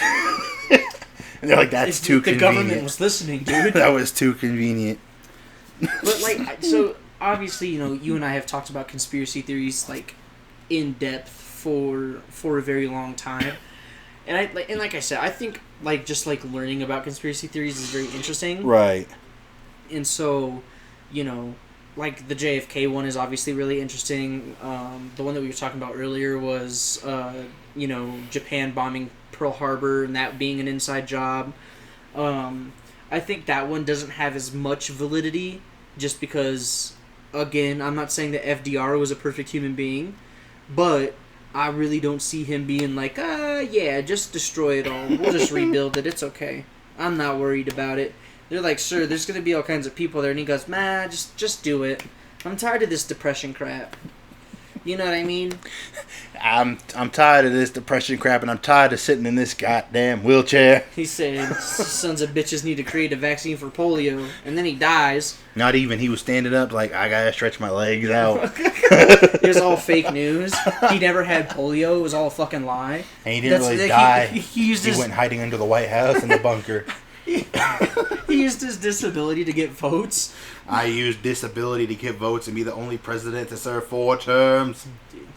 [SPEAKER 1] And they're like, that's too convenient.
[SPEAKER 2] The government was listening, dude.
[SPEAKER 1] That was too convenient.
[SPEAKER 2] But, so, obviously, you and I have talked about conspiracy theories, in depth for a very long time. And like I said, I think, just learning about conspiracy theories is very interesting.
[SPEAKER 1] Right.
[SPEAKER 2] And so, the JFK one is obviously really interesting. The one that we were talking about earlier was, Japan bombing Pearl Harbor and that being an inside job. I think that one doesn't have as much validity just because, again, I'm not saying that FDR was a perfect human being, but I really don't see him being like, yeah, just destroy it all. We'll just rebuild it. It's okay. I'm not worried about it. They're like, sure, there's going to be all kinds of people there. And he goes, just do it. I'm tired of this depression crap. You know what I mean?
[SPEAKER 1] I'm tired of this depression crap, and I'm tired of sitting in this goddamn wheelchair.
[SPEAKER 2] He said, sons of bitches need to create a vaccine for polio, and then he dies.
[SPEAKER 1] Not even. He was standing up like, I gotta stretch my legs out.
[SPEAKER 2] It was all fake news. He never had polio. It was all a fucking lie.
[SPEAKER 1] And he didn't really die. He
[SPEAKER 2] his,
[SPEAKER 1] went hiding under the White House in the bunker.
[SPEAKER 2] he used his disability to get votes.
[SPEAKER 1] I used disability to get votes and be the only president to serve 4 terms.
[SPEAKER 2] Dude.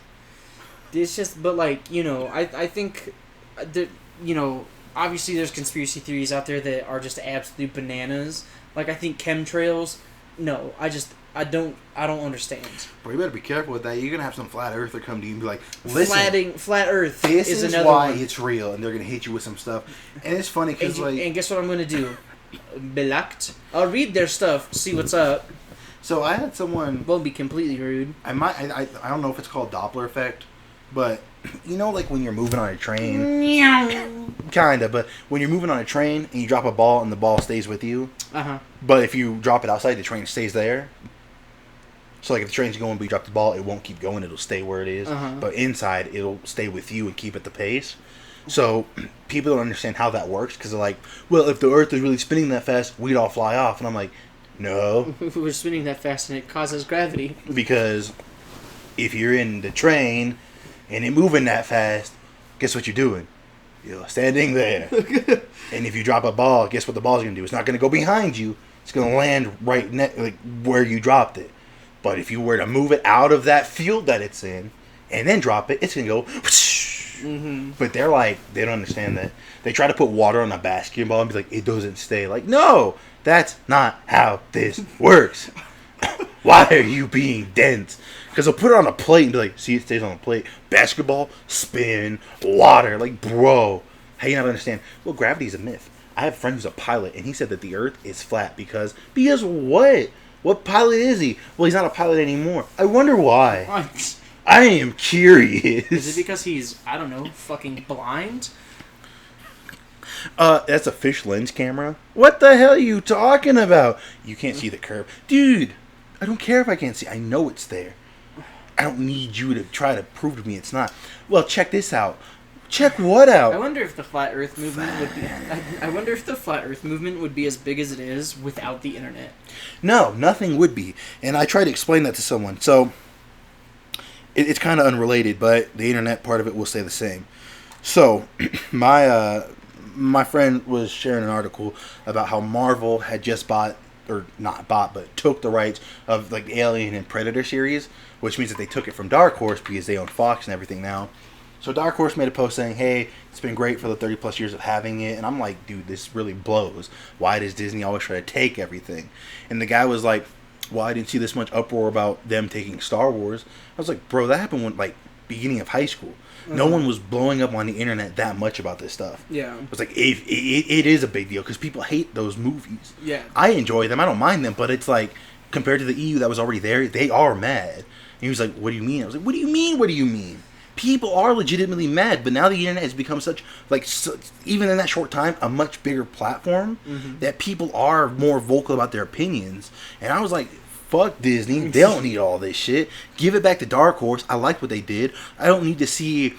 [SPEAKER 2] It's just, but like, you know, I think that, you know, obviously there's conspiracy theories out there that are just absolute bananas. Like, I think chemtrails, no, I don't understand.
[SPEAKER 1] Bro, you better be careful with that. You're gonna have some flat earther come to you and be like, listen,
[SPEAKER 2] flat Earth
[SPEAKER 1] this
[SPEAKER 2] is
[SPEAKER 1] is
[SPEAKER 2] another
[SPEAKER 1] why
[SPEAKER 2] one.
[SPEAKER 1] it's real, and they're gonna hit you with some stuff. And it's funny because
[SPEAKER 2] And guess what I'm gonna do? Belakt. I'll read their stuff, see what's up.
[SPEAKER 1] So I had someone.
[SPEAKER 2] Won't be completely rude.
[SPEAKER 1] I don't know if it's called Doppler effect, but you know, like when you're moving on a train, kinda. But when you're moving on a train and you drop a ball and the ball stays with you, but if you drop it outside, the train stays there. So like if the train's going, but you drop the ball, it won't keep going; it'll stay where it is. But inside, it'll stay with you and keep at the pace. So people don't understand how that works because they're like, well, if the Earth is really spinning that fast, we'd all fly off. And I'm like, no.
[SPEAKER 2] We're spinning that fast and it causes gravity.
[SPEAKER 1] Because if you're in the train and it moving that fast, guess what you're doing? You're standing there. And if you drop a ball, guess what the ball's going to do? It's not going to go behind you. It's going to land right like where you dropped it. But if you were to move it out of that field that it's in and then drop it, it's going to go whoosh. But they're like, they don't understand that. They try to put water on a basketball and be like, it doesn't stay. Like, no, that's not how this works. Why are you being dense? Because they'll put it on a plate and be like, see, it stays on a plate. Basketball, spin, water. Like, bro, how you not understand? Well, gravity's a myth. I have a friend who's a pilot, and he said that the Earth is flat because what? What pilot is he? Well, he's not a pilot anymore. I wonder why. I am curious.
[SPEAKER 2] Is it because he's, I don't know, fucking blind?
[SPEAKER 1] That's a fish lens camera. What the hell are you talking about? You can't see the curve. Dude, I don't care if I can't see. I know it's there. I don't need you to try to prove to me it's not. Well, check this out. Check what out?
[SPEAKER 2] I wonder if the flat Earth movement would be. I wonder if the flat Earth movement would be as big as it is without the internet. No,
[SPEAKER 1] nothing would be. And I tried to explain that to someone. So it's kind of unrelated, but the internet part of it will stay the same. So my friend was sharing an article about how Marvel had just bought, or not bought, but took the rights of like the Alien and Predator series, which means that they took it from Dark Horse because they own Fox and everything now. So Dark Horse made a post saying, hey, it's been great for the 30 plus years of having it. And I'm like, dude, this really blows. Why does Disney always try to take everything? And the guy was like, well, I didn't see this much uproar about them taking Star Wars. I was like, bro, that happened when, like, beginning of high school. No one was blowing up on the internet that much about this stuff.
[SPEAKER 2] Yeah.
[SPEAKER 1] It was like, it is a big deal because people hate those movies.
[SPEAKER 2] Yeah.
[SPEAKER 1] I enjoy them. I don't mind them. But it's like, compared to the EU that was already there, they are mad. And he was like, what do you mean? I was like, what do you mean? What do you mean? People are legitimately mad, but now the internet has become such, like, even in that short time, a much bigger platform that people are more vocal about their opinions. And I was like, fuck Disney. They don't need all this shit. Give it back to Dark Horse. I like what they did. I don't need to see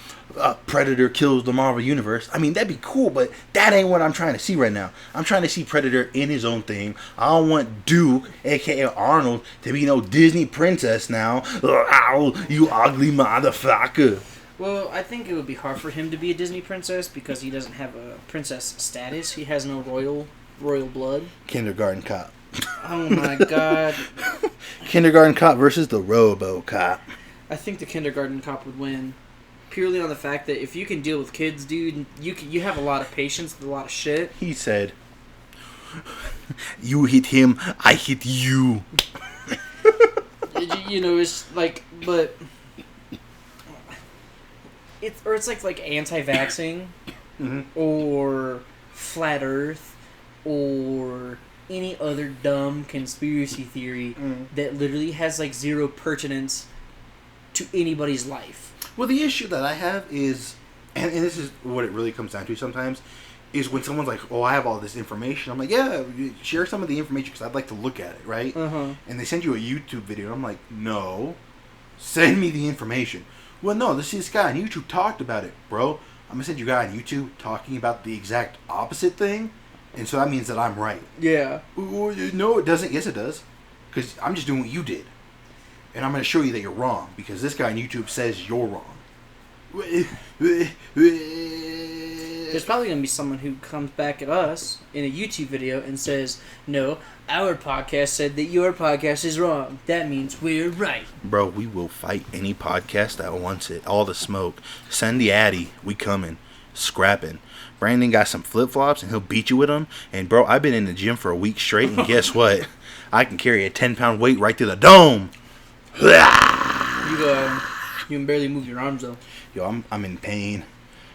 [SPEAKER 1] Predator kills the Marvel Universe. I mean, that'd be cool, but that ain't what I'm trying to see right now. I'm trying to see Predator in his own thing. I don't want Duke, a.k.a. Arnold, to be no Disney princess now. Ow, you ugly motherfucker.
[SPEAKER 2] Well, I think it would be hard for him to be a Disney princess because he doesn't have a princess status. He has no royal blood.
[SPEAKER 1] Kindergarten Cop.
[SPEAKER 2] Oh my god.
[SPEAKER 1] Kindergarten Cop versus the Robo Cop.
[SPEAKER 2] I think the Kindergarten Cop would win. Purely on the fact that if you can deal with kids, dude, you have a lot of patience with a lot of shit.
[SPEAKER 1] He said, you hit him, I hit you.
[SPEAKER 2] You know, it's like, but it's like anti-vaxxing or flat Earth or any other dumb conspiracy theory that literally has like zero pertinence to anybody's life.
[SPEAKER 1] Well, the issue that I have is, and this is what it really comes down to sometimes, is when someone's like, oh, I have all this information. I'm like, yeah, share some of the information because I'd like to look at it, right? And they send you a YouTube video, and I'm like, no. Send me the information. Well, no, this guy on YouTube talked about it, bro. I'm gonna send you a guy on YouTube talking about the exact opposite thing, and so that means that I'm right.
[SPEAKER 2] Yeah.
[SPEAKER 1] No, it doesn't. Yes, it does. Because I'm just doing what you did. And I'm going to show you that you're wrong. Because this guy on YouTube says you're wrong.
[SPEAKER 2] There's probably going to be someone who comes back at us in a YouTube video and says, no, our podcast said that your podcast is wrong. That means we're right.
[SPEAKER 1] Bro, we will fight any podcast that wants it. All the smoke. Send the Addy. We coming. Scrapping. Brandon got some flip-flops and he'll beat you with them. And, bro, I've been in the gym for a week straight. And guess what? I can carry a 10-pound weight right to the dome.
[SPEAKER 2] You can barely move your arms, though.
[SPEAKER 1] Yo, I'm in pain.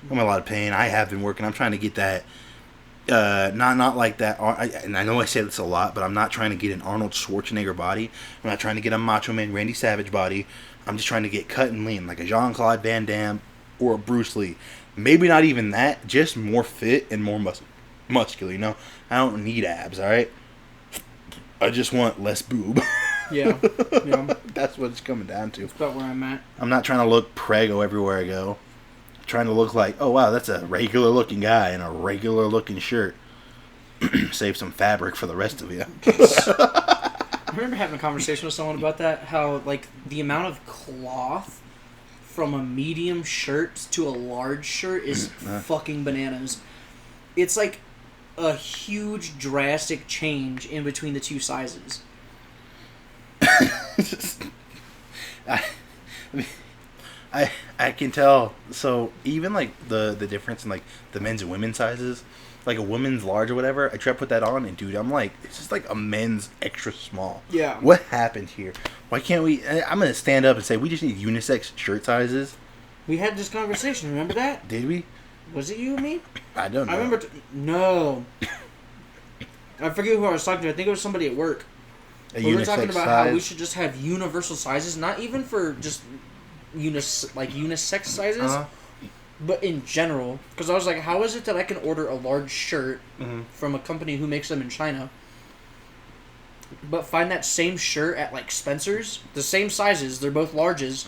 [SPEAKER 1] I'm in a lot of pain. I have been working. I'm trying to get that, not like that. And I know I say this a lot, but I'm not trying to get an Arnold Schwarzenegger body. I'm not trying to get a Macho Man Randy Savage body. I'm just trying to get cut and lean, like a Jean-Claude Van Damme or a Bruce Lee. Maybe not even that, just more fit and more muscular, you know? I don't need abs, alright? I just want less boob.
[SPEAKER 2] Yeah.
[SPEAKER 1] That's what it's coming down to.
[SPEAKER 2] That's about where I'm at.
[SPEAKER 1] I'm not trying to look prego everywhere I go. I'm trying to look like, oh wow, that's a regular looking guy in a regular looking shirt. Save some fabric for the rest of you.
[SPEAKER 2] I remember having a conversation with someone about that, how, like, the amount of cloth from a medium shirt to a large shirt is fucking bananas. It's like a huge drastic change in between the two sizes.
[SPEAKER 1] I can tell. So even like the difference in like the men's and women's sizes, like a woman's large or whatever, I try to put that on and dude, I'm like, it's just like a men's extra small.
[SPEAKER 2] Yeah.
[SPEAKER 1] What happened here? Why can't we? I'm gonna stand up and say we just need unisex shirt sizes.
[SPEAKER 2] We had this conversation. Remember that?
[SPEAKER 1] Did we?
[SPEAKER 2] Was it you and me?
[SPEAKER 1] I don't know.
[SPEAKER 2] I remember. No. I forget who I was talking to. I think it was somebody at work. We were talking about how we should just have universal sizes, not even for just unisex sizes, but in general. Because I was like, how is it that I can order a large shirt from a company who makes them in China, but find that same shirt at like Spencer's, the same sizes, they're both larges,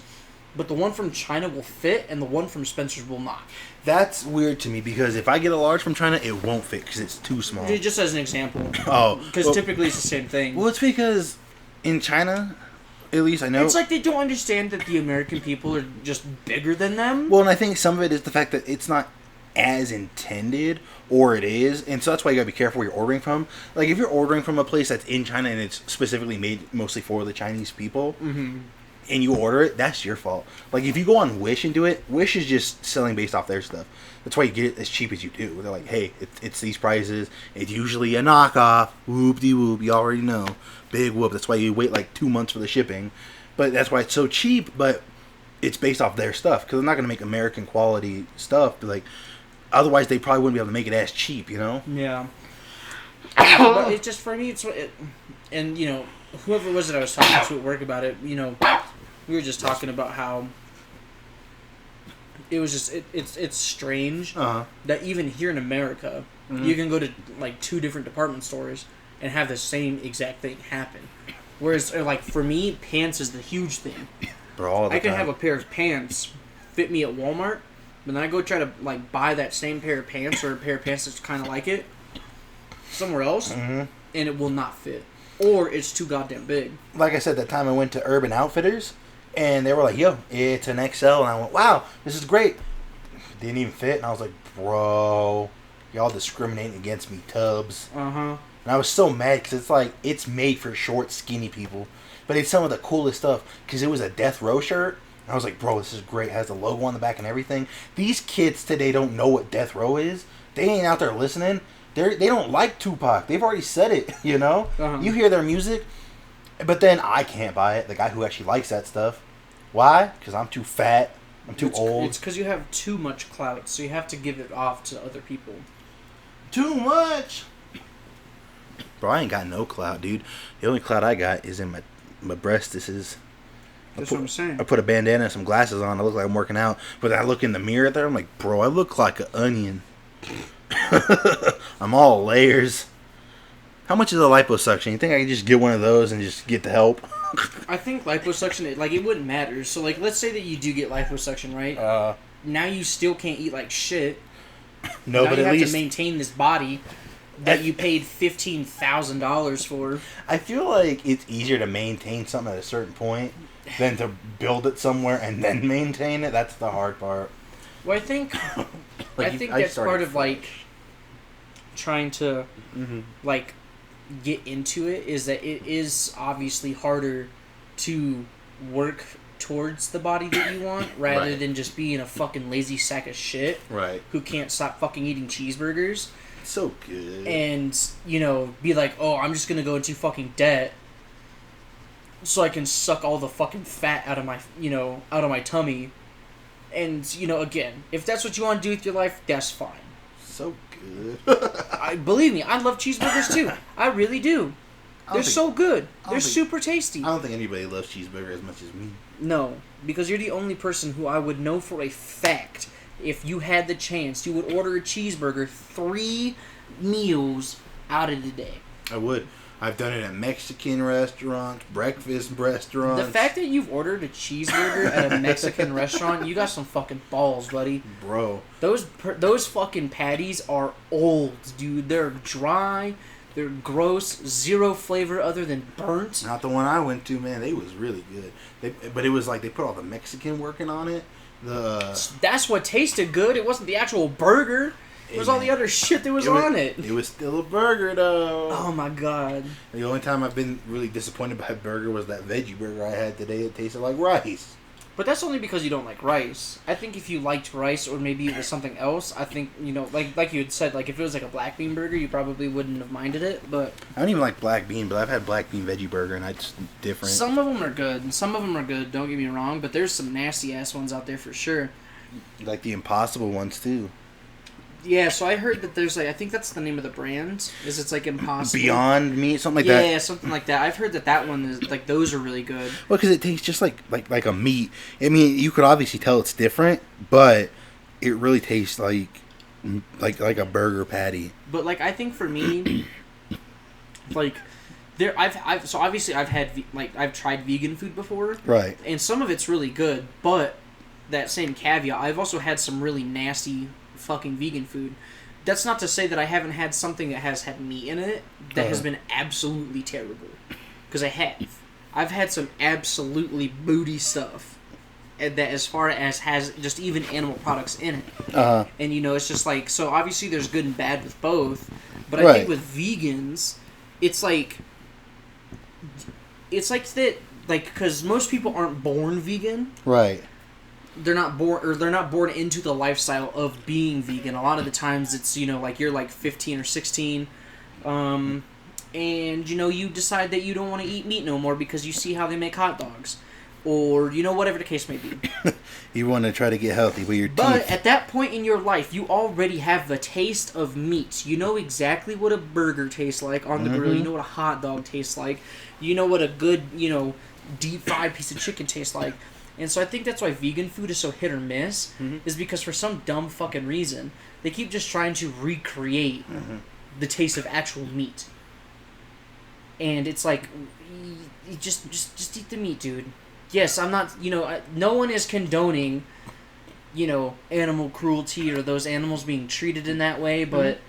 [SPEAKER 2] but the one from China will fit and the one from Spencer's will not.
[SPEAKER 1] That's weird to me because if I get a large from China, it won't fit because it's too small.
[SPEAKER 2] Just as an example.
[SPEAKER 1] Oh.
[SPEAKER 2] Because typically it's the same thing.
[SPEAKER 1] Well, it's because in China, at least I know...
[SPEAKER 2] It's like they don't understand that the American people are just bigger than them.
[SPEAKER 1] Well, and I think some of it is the fact that it's not as intended, or it is, and so that's why you gotta be careful where you're ordering from. Like, if you're ordering from a place that's in China and it's specifically made mostly for the Chinese people... and you order it, that's your fault. Like, if you go on Wish and do it, Wish is just selling based off their stuff. That's why you get it as cheap as you do. They're like, hey, it's these prices. It's usually a knockoff. Whoop-de-whoop. You already know. Big whoop. That's why you wait like 2 months for the shipping. But that's why it's so cheap, but it's based off their stuff. Because they're not going to make American quality stuff. But like, otherwise, they probably wouldn't be able to make it as cheap, you know?
[SPEAKER 2] Yeah. But it's just, for me, and, you know, whoever it was that I was talking to at work about it, you know, we were just talking about how it was just it's strange that even here in America you can go to like 2 different department stores and have the same exact thing happen. Whereas like for me, pants is the huge thing. I can have a pair of pants fit me at Walmart, but then I go try to like buy that same pair of pants or a pair of pants that's kind of like it somewhere else, and it will not fit. Or it's too goddamn big.
[SPEAKER 1] Like I said, that time I went to Urban Outfitters, and they were like, yo, it's an XL. And I went, wow, this is great. Didn't even fit. And I was like, bro, y'all discriminating against me, tubs. And I was so mad because it's like, it's made for short, skinny people. But it's some of the coolest stuff because it was a Death Row shirt. And I was like, bro, this is great. It has the logo on the back and everything. These kids today don't know what Death Row is. They ain't out there listening. They don't like Tupac. They've already said it, you know? You hear their music, but then I can't buy it. The guy who actually likes that stuff. Why? Because I'm too fat. I'm too old.
[SPEAKER 2] It's because you have too much clout, so you have to give it off to other people.
[SPEAKER 1] Too much? Bro, I ain't got no clout, dude. The only clout I got is in my breast. That's
[SPEAKER 2] what I'm saying.
[SPEAKER 1] I put a bandana and some glasses on. I look like I'm working out. But then I look in the mirror there. I'm like, bro, I look like an onion. I'm all layers. How much is a liposuction? You think I can just get one of those and just get the help?
[SPEAKER 2] I think liposuction, like, it wouldn't matter. So, like, let's say that you do get liposuction, right? Now you still can't eat like shit.
[SPEAKER 1] No,
[SPEAKER 2] now
[SPEAKER 1] but
[SPEAKER 2] you
[SPEAKER 1] at
[SPEAKER 2] have
[SPEAKER 1] least
[SPEAKER 2] to maintain this body that you paid $15,000 for.
[SPEAKER 1] I feel like it's easier to maintain something at a certain point than to build it somewhere and then maintain it. That's the hard part.
[SPEAKER 2] Well, I think that's part of like trying to like get into it, is that it is obviously harder to work towards the body that you want rather than just being a fucking lazy sack of shit who can't stop fucking eating cheeseburgers.
[SPEAKER 1] So good.
[SPEAKER 2] And, you know, be like, oh, I'm just gonna go into fucking debt so I can suck all the fucking fat out of my, out of my tummy. And, again, if that's what you want to do with your life, that's fine.
[SPEAKER 1] So good.
[SPEAKER 2] Believe me, I love cheeseburgers too. I really do. They're so good. They're super tasty.
[SPEAKER 1] I don't think anybody loves cheeseburger as much as me.
[SPEAKER 2] No, because you're the only person who I would know for a fact, if you had the chance, you would order a cheeseburger 3 meals out of the day.
[SPEAKER 1] I would. I've done it at Mexican restaurants, breakfast restaurants.
[SPEAKER 2] The fact that you've ordered a cheeseburger at a Mexican restaurant, you got some fucking balls, buddy.
[SPEAKER 1] Bro.
[SPEAKER 2] Those fucking patties are old, dude. They're dry. They're gross. Zero flavor other than burnt.
[SPEAKER 1] Not the one I went to, man. They was really good. But it was like they put all the Mexican working on it.
[SPEAKER 2] That's what tasted good. It wasn't the actual burger. It was all the other shit that was on it.
[SPEAKER 1] It was still a burger, though.
[SPEAKER 2] Oh, my God.
[SPEAKER 1] The only time I've been really disappointed by a burger was that veggie burger I had today. It tasted like rice.
[SPEAKER 2] But that's only because you don't like rice. I think if you liked rice, or maybe it was something else, I think, like you had said, like if it was like a black bean burger, you probably wouldn't have minded it, but...
[SPEAKER 1] I don't even like black bean, but I've had black bean veggie burger, and it's different.
[SPEAKER 2] Some of them are good. Some of them are good, don't get me wrong, but there's some nasty-ass ones out there for sure.
[SPEAKER 1] Like the Impossible ones, too.
[SPEAKER 2] Yeah, so I heard that there's like, I think that's the name of the brand, it's like Impossible.
[SPEAKER 1] Beyond Meat, something like that?
[SPEAKER 2] Yeah, something like that. I've heard that one is, like, those are really good.
[SPEAKER 1] Well, because it tastes just like a meat. I mean, you could obviously tell it's different, but it really tastes like a burger patty.
[SPEAKER 2] But, like, I think for me, like, I've so obviously I've tried vegan food before.
[SPEAKER 1] Right.
[SPEAKER 2] And some of it's really good, but that same caveat, I've also had some really nasty fucking vegan food. That's not to say that I haven't had something that has had meat in it that has been absolutely terrible. Because I have. I've had some absolutely booty stuff that as far as has just even animal products in it. And it's just like, so obviously there's good and bad with both, but I think with vegans, it's like that, like, because most people aren't born vegan.
[SPEAKER 1] Right.
[SPEAKER 2] They're not born into the lifestyle of being vegan. A lot of the times it's, like you're like 15 or 16, and you decide that you don't want to eat meat no more because you see how they make hot dogs, or whatever the case may be.
[SPEAKER 1] You want to try to get healthy with your teeth.
[SPEAKER 2] But at that point in your life, you already have the taste of meat. You know exactly what a burger tastes like on the grill. You know what a hot dog tastes like. You know what a good, deep fried piece of chicken tastes like. And so I think that's why vegan food is so hit or miss, is because for some dumb fucking reason, they keep just trying to recreate the taste of actual meat. And it's like, you just eat the meat, dude. Yes, I'm not, no one is condoning, animal cruelty or those animals being treated in that way, but,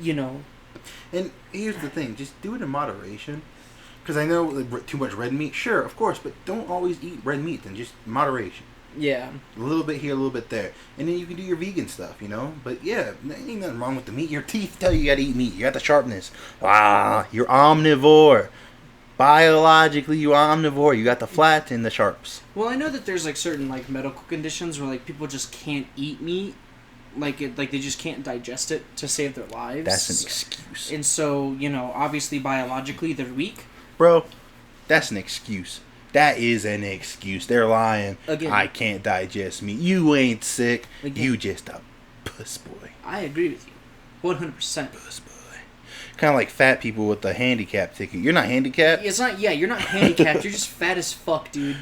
[SPEAKER 1] And here's the thing, just do it in moderation. Because I know too much red meat, sure, of course, but don't always eat red meat, then just moderation.
[SPEAKER 2] Yeah.
[SPEAKER 1] A little bit here, a little bit there. And then you can do your vegan stuff, But yeah, ain't nothing wrong with the meat. Your teeth tell you gotta eat meat. You got the sharpness. Wow, you're omnivore. Biologically, you're omnivore. You got the flat and the sharps.
[SPEAKER 2] Well, I know that there's like certain like medical conditions where like people just can't eat meat. Like they just can't digest it to save their lives.
[SPEAKER 1] That's an excuse.
[SPEAKER 2] And so, obviously biologically they're weak.
[SPEAKER 1] Bro, that's an excuse. That is an excuse. They're lying.
[SPEAKER 2] Again,
[SPEAKER 1] I can't digest meat. You ain't sick.
[SPEAKER 2] Again,
[SPEAKER 1] you just a puss boy.
[SPEAKER 2] I agree with you. 100%.
[SPEAKER 1] Puss boy. Kind of like fat people with the handicap ticket. You're not handicapped?
[SPEAKER 2] It's not, you're not handicapped. You're just fat as fuck, dude.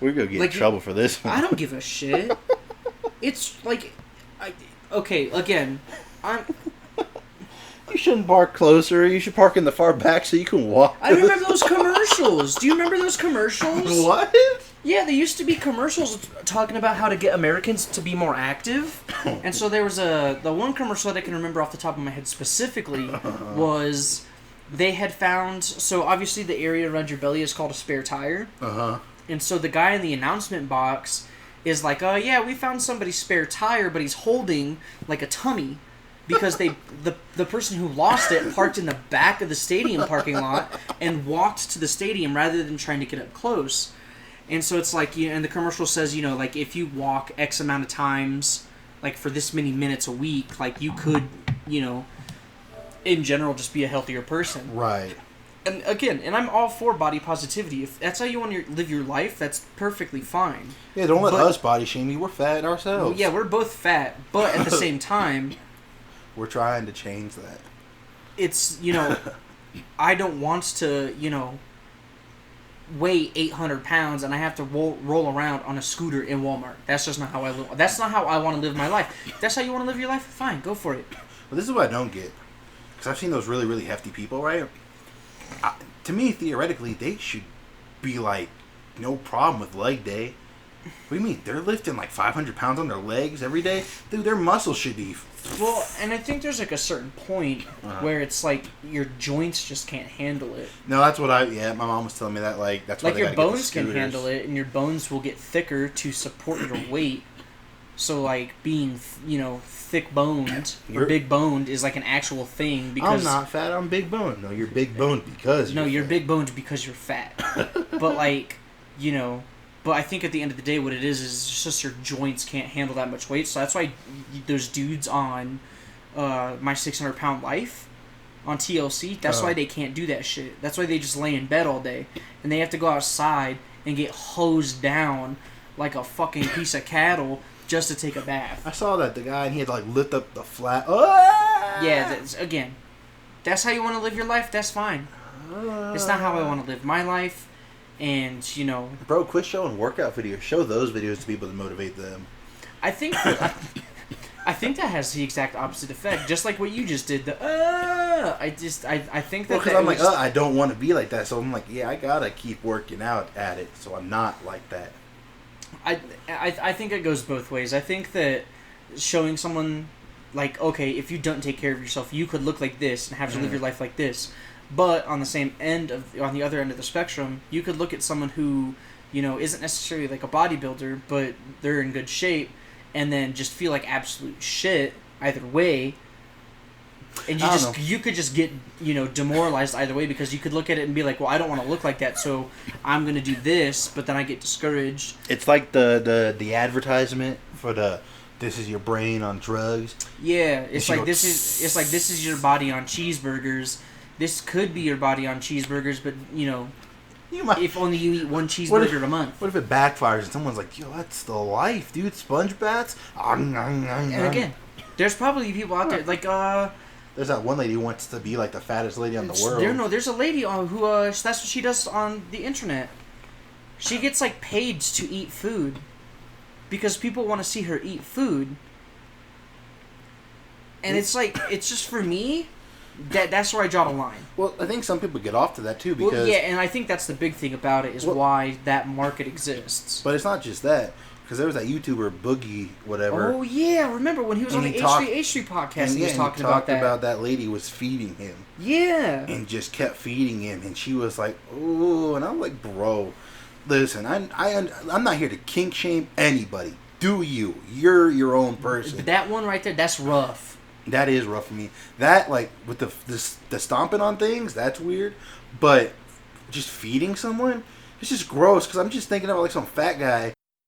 [SPEAKER 1] We're going to get in trouble for this one.
[SPEAKER 2] I don't give a shit. It's like, okay, again,
[SPEAKER 1] You shouldn't park closer. You should park in the far back so you can walk.
[SPEAKER 2] I remember those commercials. Do you remember those commercials?
[SPEAKER 1] What?
[SPEAKER 2] Yeah, there used to be commercials talking about how to get Americans to be more active. And so there was the one commercial that I can remember off the top of my head specifically was they had found, so obviously the area around your belly is called a spare tire. And so the guy in the announcement box is like, yeah, we found somebody's spare tire, but he's holding like a tummy. Because the person who lost it parked in the back of the stadium parking lot and walked to the stadium rather than trying to get up close. And so it's like, and the commercial says, like if you walk X amount of times, like for this many minutes a week, like you could, in general just be a healthier person.
[SPEAKER 1] Right.
[SPEAKER 2] And again, I'm all for body positivity. If that's how you want to live your life, that's perfectly fine.
[SPEAKER 1] Yeah, don't let us body shame you. We're fat ourselves.
[SPEAKER 2] Well, yeah, we're both fat, but at the same time...
[SPEAKER 1] We're trying to change that.
[SPEAKER 2] It's, I don't want to, weigh 800 pounds and I have to roll around on a scooter in Walmart. That's just not how I live. That's not how I want to live my life. If that's how you want to live your life, fine, go for it.
[SPEAKER 1] Well, this is what I don't get. Because I've seen those really, really hefty people, right? To me, theoretically, they should be like, no problem with leg day. What do you mean? They're lifting like 500 pounds on their legs every day? Dude, their muscles should be...
[SPEAKER 2] Well, and I think there's like a certain point where it's like your joints just can't handle it.
[SPEAKER 1] No, that's what my mom was telling me that, like, that's why
[SPEAKER 2] like your bones can handle it, and your bones will get thicker to support your weight. So, like, being, thick-boned or big-boned is like an actual thing because...
[SPEAKER 1] I'm not fat, I'm big-boned. No, you're big-boned because
[SPEAKER 2] you're big-boned because you're fat. But, like, But I think at the end of the day, what it is just your joints can't handle that much weight. So that's why those dudes on My 600 Pound Life on TLC, that's why they can't do that shit. That's why they just lay in bed all day. And they have to go outside and get hosed down like a fucking piece of cattle just to take a bath.
[SPEAKER 1] I saw that, the guy, and he had to, like, lift up the flat...
[SPEAKER 2] Yeah, again, that's how you want to live your life, that's fine. It's not how I want to live my life. And,
[SPEAKER 1] Bro, quit showing workout videos. Show those videos to people to motivate them.
[SPEAKER 2] I think that has the exact opposite effect. Just like what you just did. I think that...
[SPEAKER 1] Well, because I'm like, I don't want to be like that. So I'm like, yeah, I got to keep working out at it. So I'm not like that.
[SPEAKER 2] I think it goes both ways. I think that showing someone, like, okay, if you don't take care of yourself, you could look like this and have to live your life like this. But on the other end of the spectrum, you could look at someone who, isn't necessarily like a bodybuilder, but they're in good shape, and then just feel like absolute shit either way. And you could just get, demoralized either way because you could look at it and be like, well, I don't want to look like that, so I'm going to do this, but then I get discouraged.
[SPEAKER 1] It's like the advertisement for this is your brain on drugs.
[SPEAKER 2] Yeah, it's like this is your body on cheeseburgers. This could be your body on cheeseburgers, but, if only you eat one cheeseburger a month.
[SPEAKER 1] What if it backfires and someone's like, yo, that's the life, dude, sponge baths? And
[SPEAKER 2] again, there's probably people out there, like,
[SPEAKER 1] there's that one lady who wants to be, like, the fattest lady on the world.
[SPEAKER 2] There's a lady who, that's what she does on the internet. She gets, like, paid to eat food because people want to see her eat food. And it's like, it's just for me... That's where I draw the line.
[SPEAKER 1] Well, I think some people get off to that too because...
[SPEAKER 2] Well, yeah, and I think that's the big thing about it is why that market exists.
[SPEAKER 1] But it's not just that. Because there was that YouTuber, Boogie, whatever.
[SPEAKER 2] Oh, yeah. Remember when he was on the H3 podcast and he was talking about that.
[SPEAKER 1] About that lady was feeding him.
[SPEAKER 2] Yeah.
[SPEAKER 1] And just kept feeding him. And she was like, ooh. And I'm like, bro, listen, I'm not here to kink shame anybody. Do you. You're your own person.
[SPEAKER 2] But that one right there, that's rough.
[SPEAKER 1] That is rough for me. That, like, with the stomping on things, that's weird. But just feeding someone, it's just gross. Because I'm just thinking about, like, some fat guy